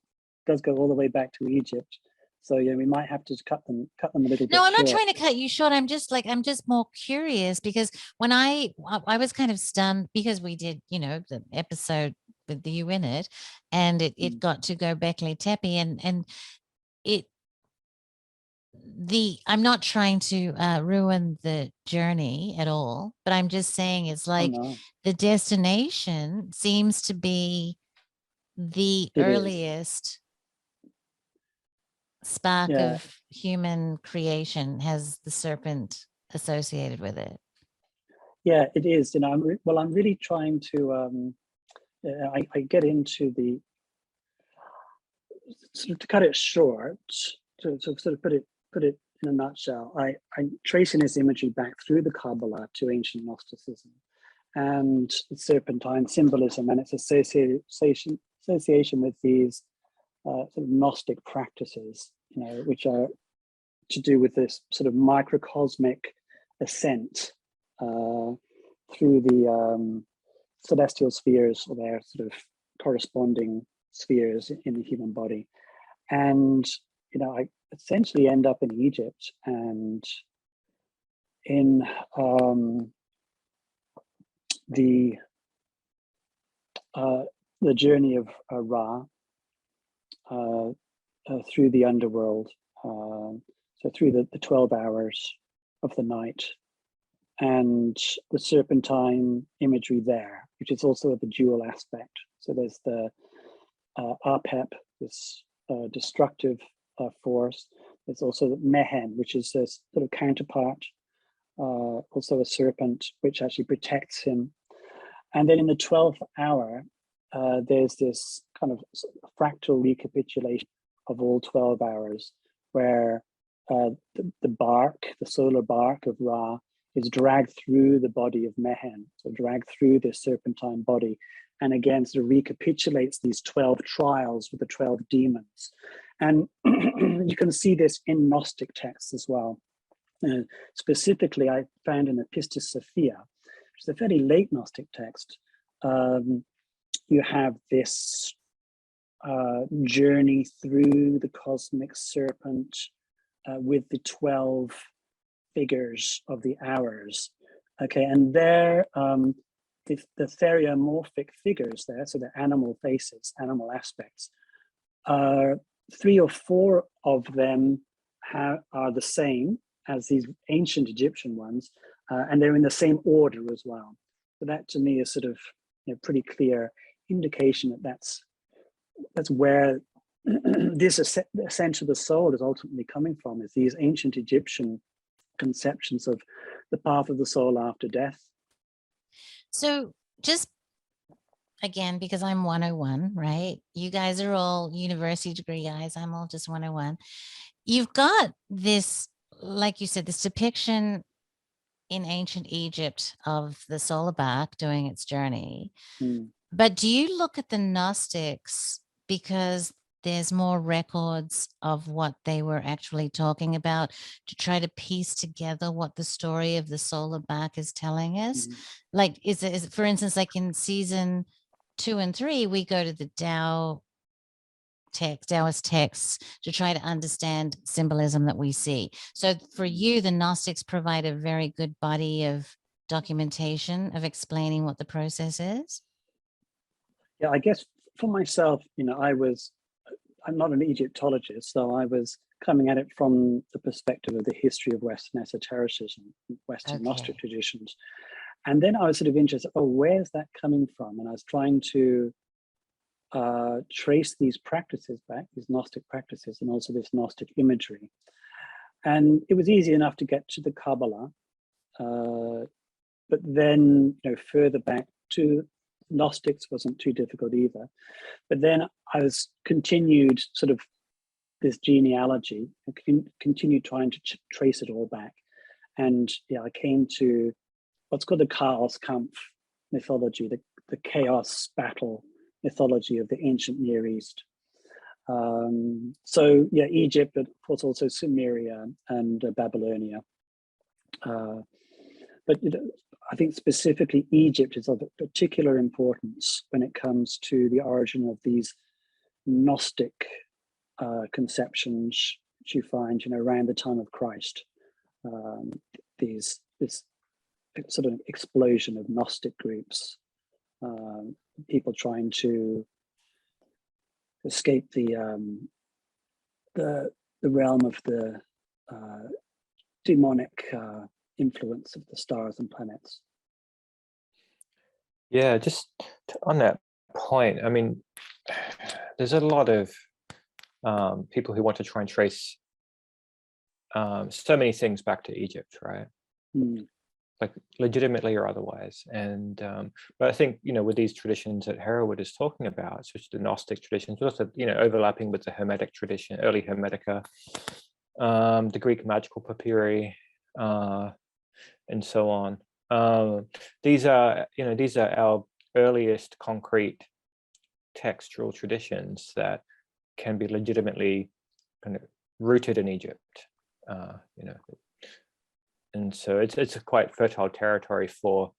go all the way back to Egypt. So yeah, we might have to cut them a little bit. No, I'm not short. trying to cut you short. I'm just more curious because when I was kind of stunned because we did, the episode with you in it, and it got to Göbekli Tepe, and I'm not trying to ruin the journey at all, but I'm just saying it's like the destination seems to be the earliest spark of human creation has the serpent associated with it. Yeah, it is. I'm really trying to, I get into the, sort of to cut it short, to sort of put it in a nutshell, I'm tracing this imagery back through the Kabbalah to ancient Gnosticism and serpentine symbolism and its association with these sort of Gnostic practices, which are to do with this sort of microcosmic ascent through the celestial spheres, or their sort of corresponding spheres in the human body. And I essentially end up in Egypt and in the journey of Ra through the underworld, so through the 12 hours of the night, and the serpentine imagery there, which is also of a dual aspect. So there's the Apep, this destructive force. There's also the Mehen, which is a sort of counterpart, also a serpent, which actually protects him. And then in the 12th hour, there's this kind of fractal recapitulation of all 12 hours, where the solar bark of Ra is dragged through the body of Mehen, so dragged through this serpentine body, and again sort of recapitulates these 12 trials with the 12 demons. And you can see this in Gnostic texts as well. Specifically, I found in the Pistis Sophia, which is a fairly late Gnostic text, you have this journey through the cosmic serpent with the 12 figures of the hours. Okay, and there the theriomorphic figures there, so the animal faces, animal aspects, 3 or 4 of them are the same as these ancient Egyptian ones, and they're in the same order as well. So that to me is sort of pretty clear indication that that's where this essence of the soul is ultimately coming from, is these ancient Egyptian conceptions of the path of the soul after death. So just again, because I'm 101, right? You guys are all university degree guys. I'm all just 101. You've got this, like you said, this depiction in ancient Egypt of the solar bark doing its journey. But do you look at the Gnostics because there's more records of what they were actually talking about to try to piece together what the story of the solar bark is telling us? Like, is it, for instance, like in season 2 and 3, we go to the Taoist texts to try to understand symbolism that we see. So for you, the Gnostics provide a very good body of documentation of explaining what the process is. Yeah, I guess for myself, I'm not an Egyptologist, so I was coming at it from the perspective of the history of Western esotericism, Western Gnostic traditions. And then I was sort of interested, where's that coming from? And I was trying to trace these practices back, these Gnostic practices, and also this Gnostic imagery. And it was easy enough to get to the Kabbalah, but then further back to Gnostics wasn't too difficult either. But then I was continued sort of this genealogy and continued trying to trace it all back. And I came to what's called the Chaos Kampf mythology, the chaos battle mythology of the ancient Near East. So Egypt, but of course also Sumeria and Babylonia. But I think specifically Egypt is of particular importance when it comes to the origin of these Gnostic conceptions which you find around the time of Christ. This sort of explosion of Gnostic groups, people trying to escape the realm of the demonic influence of the stars and planets. Yeah, just on that point, I mean, there's a lot of people who want to try and trace so many things back to Egypt, right? Like legitimately or otherwise. And but I think with these traditions that Hereward is talking about, especially the Gnostic traditions, but also overlapping with the Hermetic tradition, early Hermetica, the Greek magical papyri, and so on. These are our earliest concrete textual traditions that can be legitimately kind of rooted in Egypt. And so it's a quite fertile territory for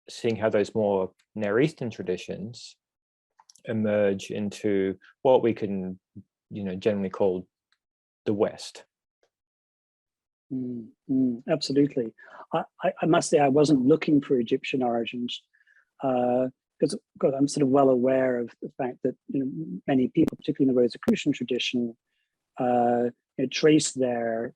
seeing how those more Near Eastern traditions emerge into what we can, generally call the West. Absolutely. I must say I wasn't looking for Egyptian origins because I'm sort of well aware of the fact that many people, particularly in the Rosicrucian tradition, trace their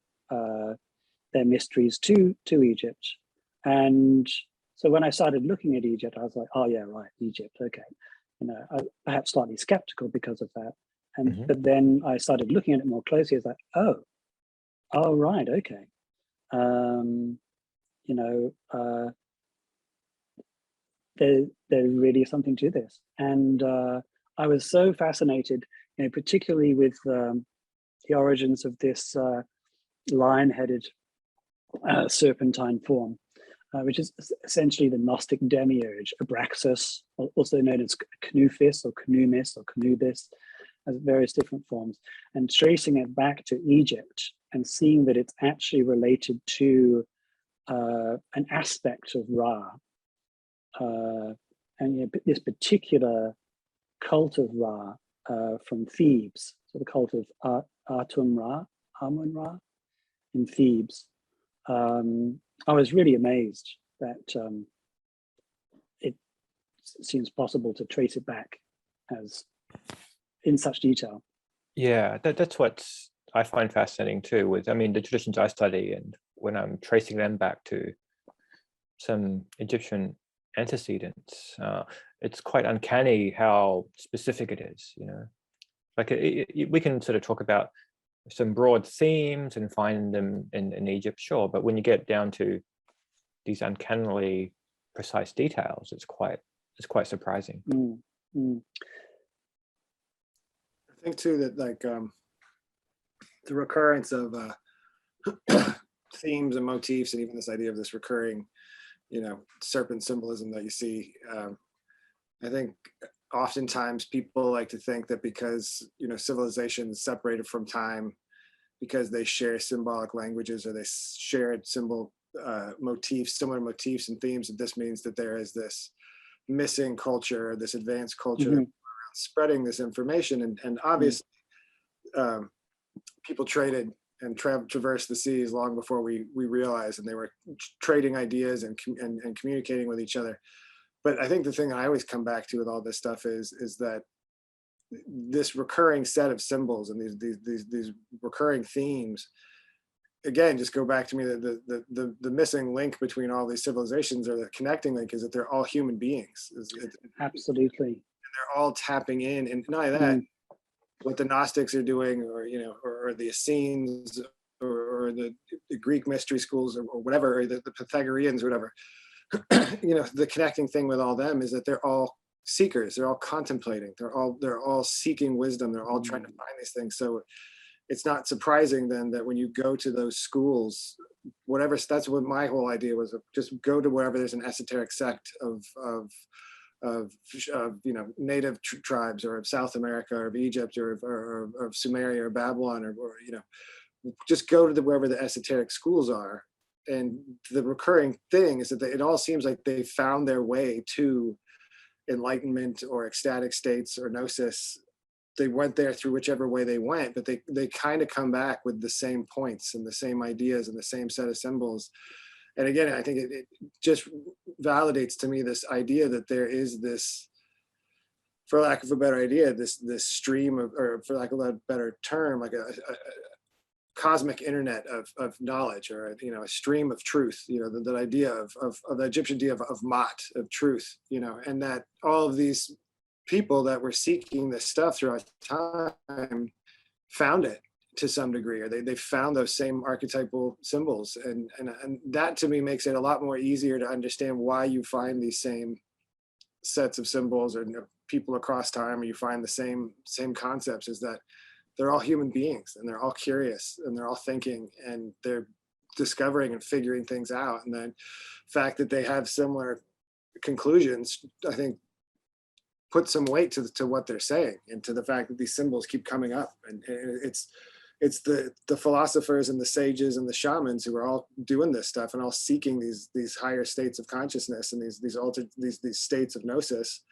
mysteries to Egypt. And so when I started looking at Egypt, I was like, oh yeah, right, Egypt, okay. Perhaps slightly skeptical because of that. And but then I started looking at it more closely. I was like, oh right, okay. There really is something to this. And I was so fascinated, particularly with the origins of this lion-headed serpentine form, which is essentially the Gnostic demiurge, Abraxas, also known as Knuphis or Knumis or Knubis, has various different forms, and tracing it back to Egypt and seeing that it's actually related to an aspect of Ra. And this particular cult of Ra from Thebes, so the cult of Amun Ra in Thebes. I was really amazed that it seems possible to trace it back as in such detail. Yeah, that's what I find fascinating too. With, I mean, the traditions I study, and when I'm tracing them back to some Egyptian antecedents, it's quite uncanny how specific it is. You know, like we can sort of talk about some broad themes and find them in Egypt, sure, but when you get down to these uncannily precise details, it's quite surprising. I think too that like the recurrence of themes and motifs, and even this idea of this recurring, you know, serpent symbolism that you see. I think oftentimes people like to think that because, you know, civilization is separated from time, because they share symbolic languages or they share similar motifs and themes, that this means that there is this missing culture, this advanced culture around spreading this information. And obviously people traded and traversed the seas long before we realized, and they were trading ideas and communicating with each other. But I think the thing I always come back to with all this stuff is that this recurring set of symbols and these recurring themes, again, just go back to me, the missing link between all these civilizations, or the connecting link, is that they're all human beings. Absolutely. And they're all tapping in, and not only that, what the Gnostics are doing, or, you know, or the Essenes, or the Greek mystery schools, or whatever, or the Pythagoreans, or whatever. You know, the connecting thing with all them is that they're all seekers. They're all contemplating. They're all seeking wisdom. They're all trying to find these things. So it's not surprising then that when you go to those schools, whatever, that's what my whole idea was, just go to wherever there's an esoteric sect of you know, native tribes, or of South America, or of Egypt, or of Sumeria, or Babylon, or you know, just go to wherever the esoteric schools are. And the recurring thing is that it all seems like they found their way to enlightenment or ecstatic states or gnosis. They went there through whichever way they went, but they kind of come back with the same points and the same ideas and the same set of symbols. And again, I think it just validates to me this idea that there is this, for lack of a better idea, this stream of, or for lack of a better term, like a cosmic internet of knowledge, or, you know, a stream of truth, you know, that idea of the Egyptian idea of Mat, of truth, you know, and that all of these people that were seeking this stuff throughout time found it to some degree, or they found those same archetypal symbols, and that to me makes it a lot more easier to understand why you find these same sets of symbols, or, you know, people across time, or you find the same concepts, is that they're all human beings, and they're all curious, and they're all thinking, and they're discovering and figuring things out. And then the fact that they have similar conclusions, I think, put some weight to what they're saying, and to the fact that these symbols keep coming up. And it's the philosophers and the sages and the shamans who are all doing this stuff, and all seeking these higher states of consciousness, and these altered these states of gnosis,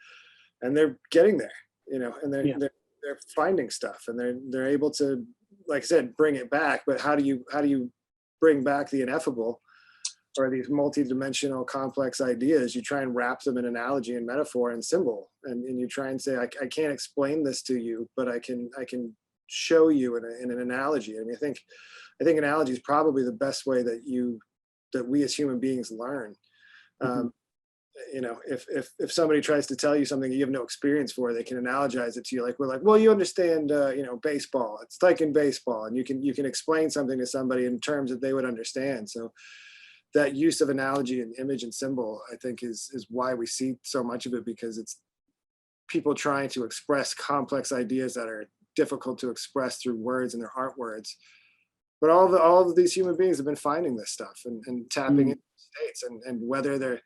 and they're getting there, you know, and they're finding stuff, and they're able to, like I said, bring it back. But how do you bring back the ineffable, or these multi-dimensional complex ideas? You try and wrap them in analogy and metaphor and symbol, and you try and say, I can't explain this to you, but I can show you in an analogy. I mean, I think analogy is probably the best way that we as human beings learn. You know, if somebody tries to tell you something you have no experience for, they can analogize it to you. Like, we're like, well, you understand, you know, baseball. It's like in baseball, and you can explain something to somebody in terms that they would understand. So that use of analogy and image and symbol, I think, is why we see so much of it, because it's people trying to express complex ideas that are difficult to express through words and their art words. But all of these human beings have been finding this stuff and tapping into states, and whether they're,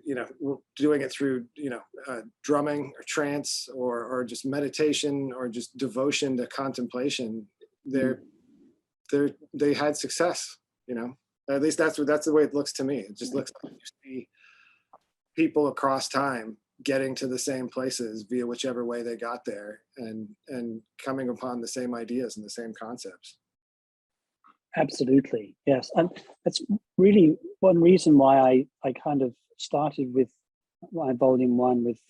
you know, doing it through, you know, drumming or trance, or just meditation, or just devotion to contemplation, they had success, you know. At least that's the way it looks to me. It just looks like you see people across time getting to the same places via whichever way they got there, and coming upon the same ideas and the same concepts. Absolutely, yes. And that's really one reason why I kind of started with my volume one with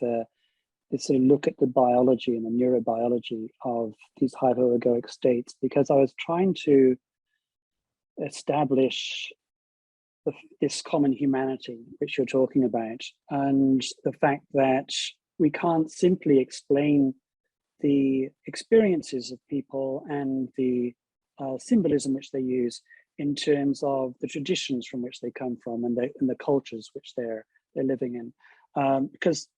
this sort of look at the biology and the neurobiology of these hypoegoic states, because I was trying to establish this common humanity which you're talking about, and the fact that we can't simply explain the experiences of people and the symbolism which they use in terms of the traditions from which they come from and the cultures which they're living in, because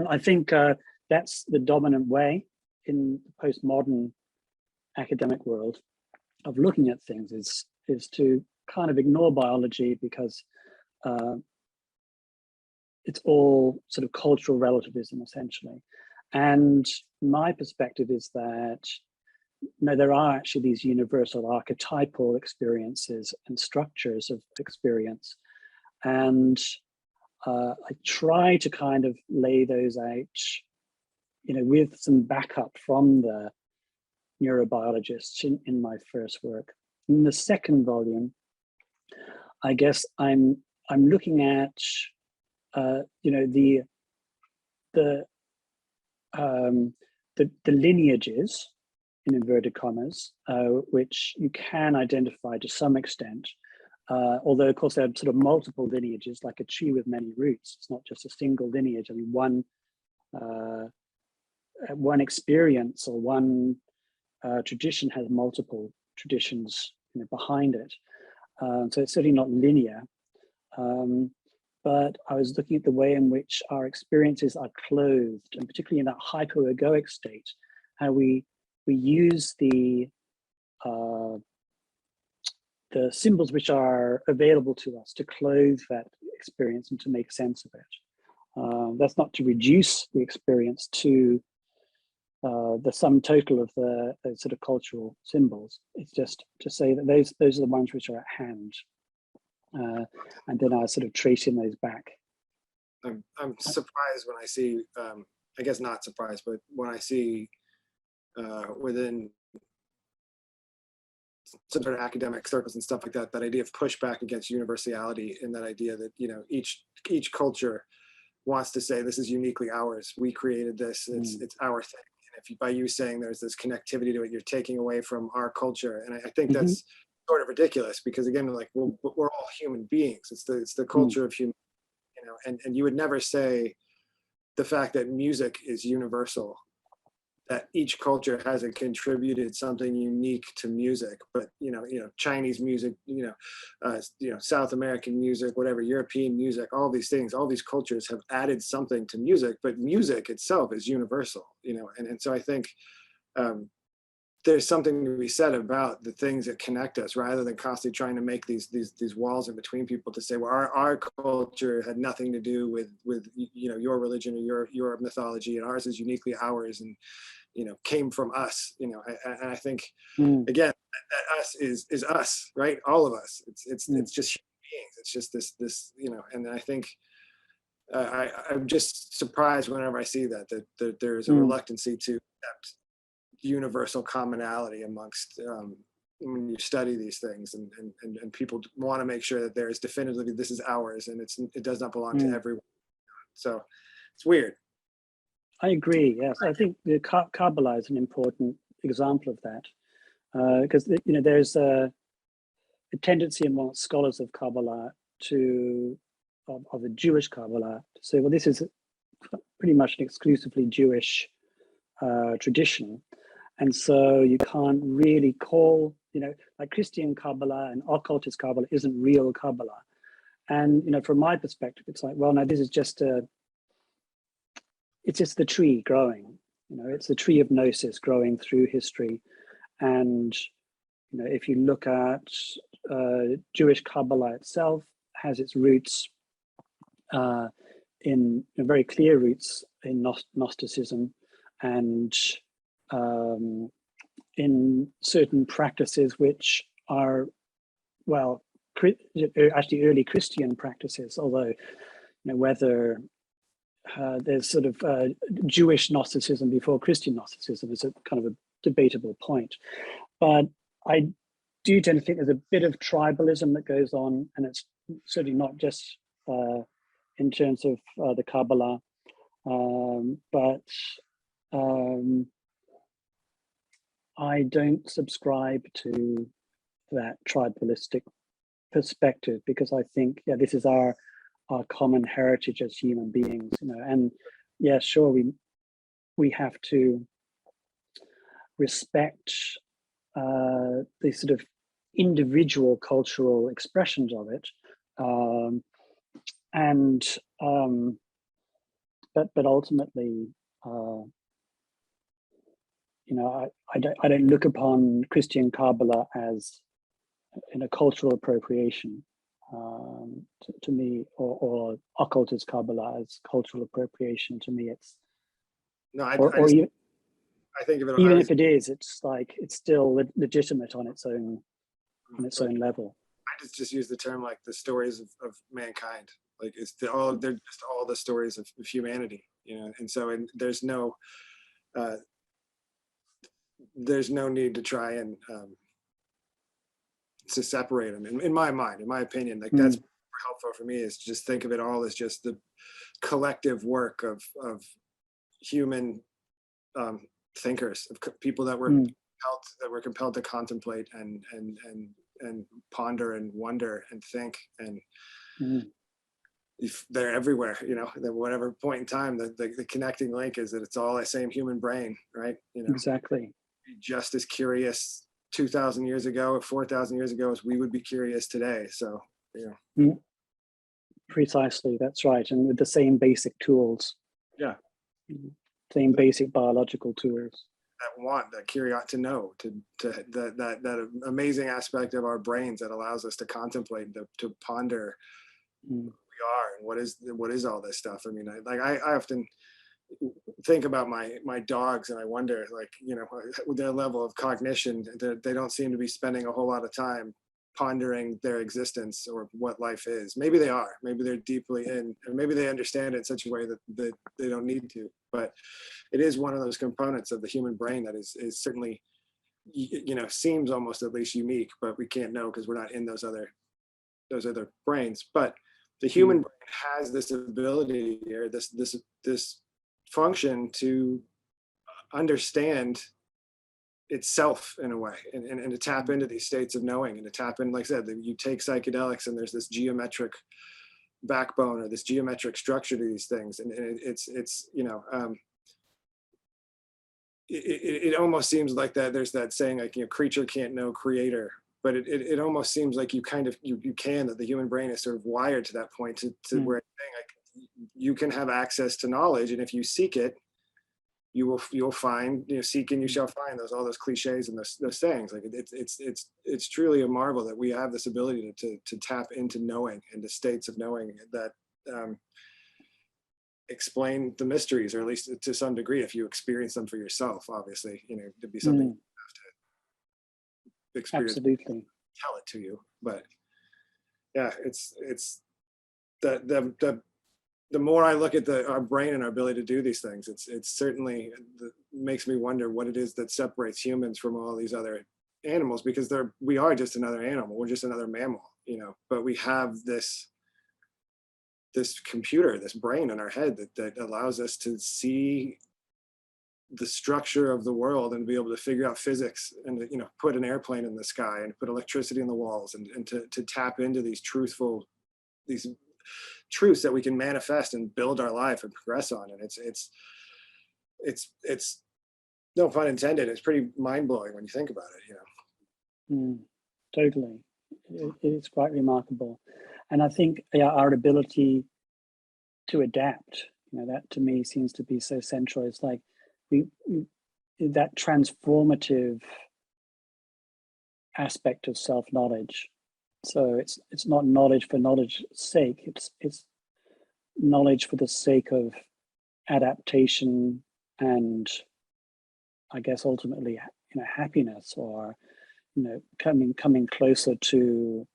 I think that's the dominant way in the postmodern academic world of looking at things, is to kind of ignore biology because it's all sort of cultural relativism essentially. And my perspective is that no, there are actually these universal archetypal experiences and structures of experience. And I try to kind of lay those out, with some backup from the neurobiologists in my first work. In the second volume, I guess I'm looking at, the lineages, in inverted commas, which you can identify to some extent, although of course there are sort of multiple lineages, like a tree with many roots. It's not just a single lineage. I mean, one experience or one tradition has multiple traditions behind it. So it's certainly not linear. But I was looking at the way in which our experiences are clothed, and particularly in that hypoegoic state, how we use the symbols which are available to us to clothe that experience and to make sense of it. That's not to reduce the experience to the sum total of the sort of cultural symbols. It's just to say that those are the ones which are at hand. And then I was sort of tracing those back. I'm surprised when I see, I guess not surprised, but when I see within some sort of academic circles and stuff like that, that idea of pushback against universality, and that idea that each culture wants to say this is uniquely ours. We created this. It's our thing. And if by you saying there's this connectivity to it, you're taking away from our culture. And I think that's sort of ridiculous, because again, like we're all human beings. It's the culture of human, and you would never say the fact that music is universal, that each culture hasn't contributed something unique to music, but Chinese music, South American music, whatever, European music, all these things, all these cultures have added something to music, but music itself is universal, and so I think there's something to be said about the things that connect us, rather than constantly trying to make these walls in between people to say, well, our culture had nothing to do with your religion or your mythology, and ours is uniquely ours, and came from us. And I think again that us is us, right? All of us. It's just human beings. It's just this and I think I'm just surprised whenever I see that there's a reluctancy to accept universal commonality amongst when you study these things, and people want to make sure that there is definitively this is ours, and it does not belong to everyone. So it's weird. I agree. Yes, I think the Kabbalah is an important example of that, because there's a tendency among scholars of Kabbalah of the Jewish Kabbalah to say, well, this is pretty much an exclusively Jewish tradition. And so you can't really call, like Christian Kabbalah and occultist Kabbalah isn't real Kabbalah. And, from my perspective, it's like, well, no, this is just it's just the tree growing, it's the tree of Gnosis growing through history. And, if you look at Jewish Kabbalah itself, has its roots in very clear roots in Gnosticism, and in certain practices which are, well, actually early Christian practices, although whether there's sort of Jewish Gnosticism before Christian Gnosticism is a kind of a debatable point. But I do tend to think there's a bit of tribalism that goes on, and it's certainly not just in terms of the Kabbalah, but I don't subscribe to that tribalistic perspective, because I think, yeah, this is our common heritage as human beings, you know. And yeah, sure, we have to respect the sort of individual cultural expressions of it, but ultimately, you know, I don't look upon Christian Kabbalah as in a cultural appropriation to me, or occultist Kabbalah as cultural appropriation. To me, it's No, I think of it even if it is, it's like it's still legitimate on its own level. I just use the term like the stories of mankind. Like they're just all the stories of humanity, you know. And so there's no need to try and to separate them. In my mind, in my opinion, like that's helpful for me, is to just think of it all as just the collective work of human thinkers, of people that were compelled to contemplate and ponder and wonder and think, and they're everywhere, you know. At whatever point in time, the connecting link is that it's all the same human brain, right? You know, exactly. Just as curious 2,000 years ago or 4,000 years ago as we would be curious today. So, you know. Precisely, that's right, and with the same basic tools. Yeah. Same basic biological tools. That curiosity to know, to that amazing aspect of our brains that allows us to contemplate, to ponder who we are and what is all this stuff. I mean, I often think about my dogs, and I wonder, like, you know, with their level of cognition, they don't seem to be spending a whole lot of time pondering their existence or what life is. Maybe they are. Maybe they're deeply in, and maybe they understand it in such a way that they don't need to. But it is one of those components of the human brain that is certainly, you know, seems almost at least unique, but we can't know because we're not in those other brains. But the human brain has this ability, or this function to understand itself in a way, and to tap into these states of knowing, and to tap in, like I said, you take psychedelics and there's this geometric backbone, or this geometric structure to these things, and it's you know, it almost seems like that there's that saying, like, you know, creature can't know creator, but it almost seems like you kind of you can, that the human brain is sort of wired to that point to where it's saying, like, you can have access to knowledge, and if you seek it, you'll find, you know, seek and you shall find, all those cliches and those sayings. Like it's truly a marvel that we have this ability to tap into knowing, into states of knowing that explain the mysteries, or at least to some degree, if you experience them for yourself. Obviously, you know, to be something you have to experience. Absolutely. Tell it to you. But yeah, it's the more I look at our brain and our ability to do these things, it's certainly makes me wonder what it is that separates humans from all these other animals, because we are just another animal. We're just another mammal, you know, but we have this computer, this brain in our head that allows us to see the structure of the world and be able to figure out physics, and, you know, put an airplane in the sky and put electricity in the walls, and to tap into these truths that we can manifest and build our life and progress on. And it's no pun intended, it's pretty mind-blowing when you think about it, you know. Totally. It's quite remarkable. And I think, yeah, our ability to adapt, you know, that to me seems to be so central. It's like that transformative aspect of self-knowledge. So it's not knowledge for knowledge's sake. It's knowledge for the sake of adaptation, and I guess ultimately, you know, happiness, or, you know, coming closer to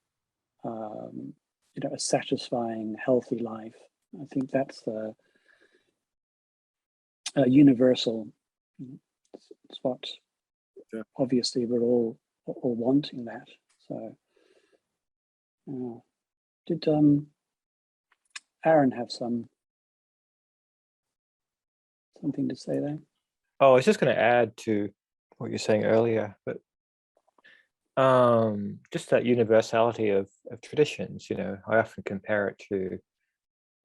you know, a satisfying, healthy life. I think that's universal. It's what obviously we're all or wanting that. So, did Aaron have something to say there? Oh, I was just going to add to what you're saying earlier, but just that universality of traditions. I often compare it to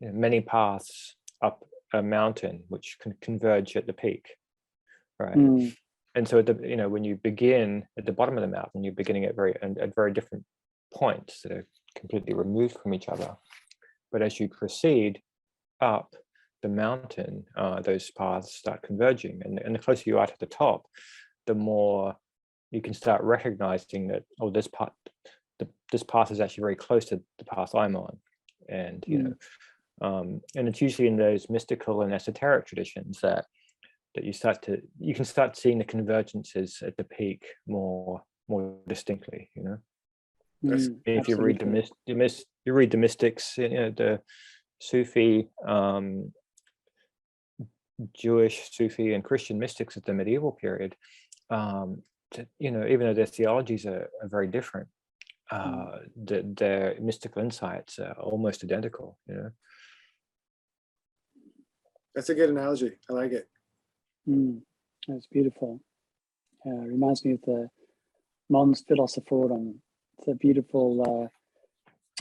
many paths up a mountain which can converge at the peak, right? And so when you begin at the bottom of the mountain, you're beginning at very different points that are completely removed from each other. But as you proceed up the mountain, those paths start converging, and the closer you are to the top, the more you can start recognizing that, oh, this path is actually very close to the path I'm on. And and it's usually in those mystical and esoteric traditions that you can start seeing the convergences at the peak more distinctly. If you read the mystics, the Sufi, Jewish, Sufi, and Christian mystics of the medieval period, even though their theologies are very different, their mystical insights are almost identical. That's a good analogy. I like it. That's beautiful. Reminds me of the Mons Philosophorum. It's a beautiful.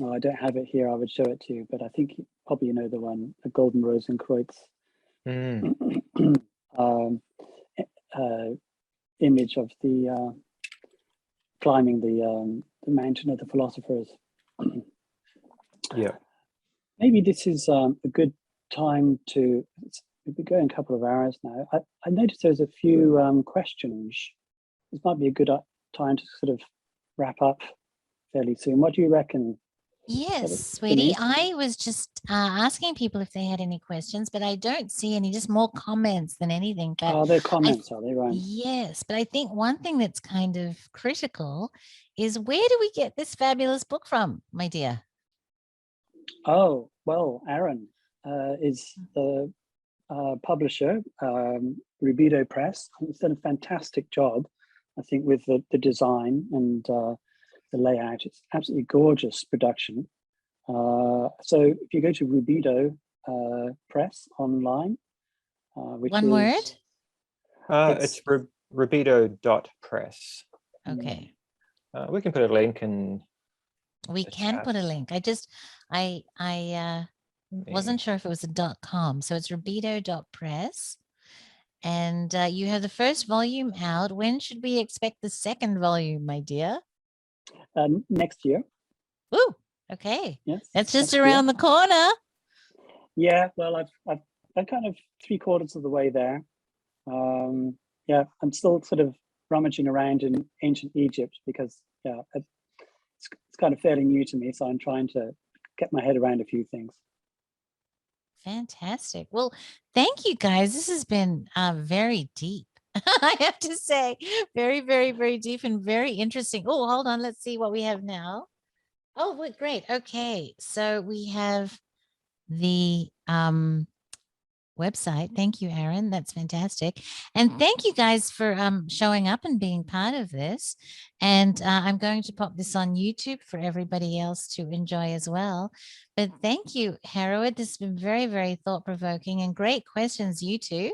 I don't have it here. I would show it to you, but I think probably you know the one, the Golden Rosenkreuz. Image of the climbing the mountain of the philosophers. Yeah. Maybe this is a good time to. We've been going a couple of hours now. I noticed there's a few questions. This might be a good time to sort of wrap up fairly soon. What do you reckon? Yes, sweetie. I was just asking people if they had any questions, but I don't see any, just more comments than anything. But they're comments, are they, right? Yes, but I think one thing that's kind of critical is, where do we get this fabulous book from, my dear? Oh, well, Aaron is the publisher, Rubido Press. It's done a fantastic job, I think, with the design and the layout. It's absolutely gorgeous production. So if you go to Rubido Press online, which one is, word? It's rubido.press. Okay. We can put a link in. We can put a link. I wasn't sure if it was a .com. So it's rubido.press. And you have the first volume out. When should we expect the second volume, my dear? Next year. Ooh, okay. Yes, that's just around the corner. Yeah, well, I'm kind of 3/4 of the way there. Yeah, I'm still sort of rummaging around in ancient Egypt because it's kind of fairly new to me, so I'm trying to get my head around a few things. Fantastic. Well, thank you, guys. This has been very deep. I have to say, very, very, very deep and very interesting. Oh, hold on. Let's see what we have now. Oh, what great. Okay. So we have the website. Thank you, Aaron. That's fantastic. And thank you guys for showing up and being part of this. And I'm going to pop this on YouTube for everybody else to enjoy as well. But thank you, Hereward. This has been very, very thought-provoking and great questions, you two.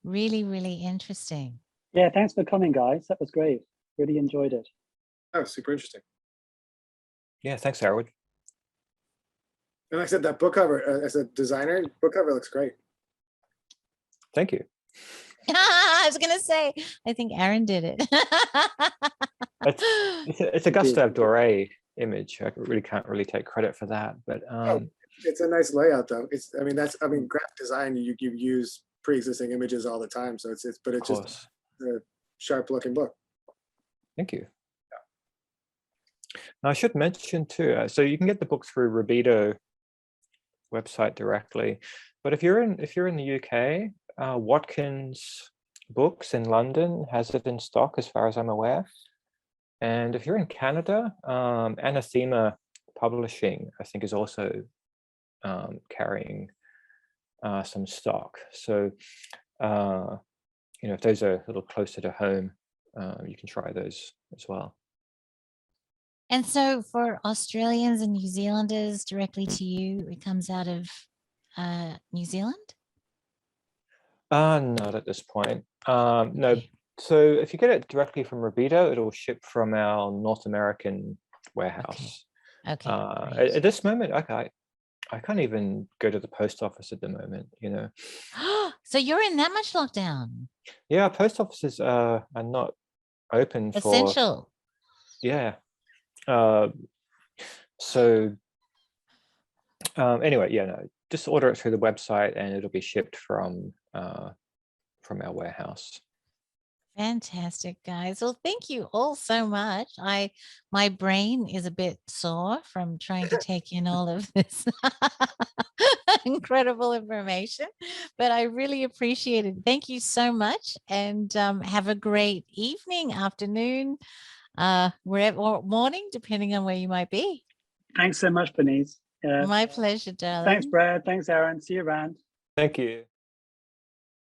Really, really interesting. Yeah, thanks for coming, guys. That was great. Really enjoyed it. Oh, super interesting. Yeah, thanks, Hereward. And like I said, that book cover, as a designer, book cover looks great. Thank you. I was going to say, I think Aaron did it. It's a Gustave Doré image. I can't really take credit for that, but it's a nice layout, though. Graphic design, you use pre-existing images all the time, so it's just a sharp-looking book. Thank you. Now, I should mention too. So you can get the book through Rubido website directly, but if you're in the UK, Watkins Books in London has it in stock, as far as I'm aware. And if you're in Canada, Anathema Publishing, I think, is also carrying some stock. So, if those are a little closer to home, you can try those as well. And so for Australians and New Zealanders, directly to you, it comes out of New Zealand? Not at this point. No. So if you get it directly from Rebito, it'll ship from our North American warehouse. Okay. At this moment, I can't even go to the post office at the moment, you know. So you're in that much lockdown? Yeah, post offices are not open for essential. Yeah. So anyway, yeah, no, just order it through the website and it'll be shipped from our warehouse. Fantastic, guys. Well, thank you all so much. My brain is a bit sore from trying to take in all of this incredible information, but I really appreciate it. Thank you so much, and have a great evening, afternoon, wherever, or morning, depending on where you might be. Thanks so much, Bernice. My pleasure, darling. Thanks, Brad. Thanks, Aaron. See you around. Thank you.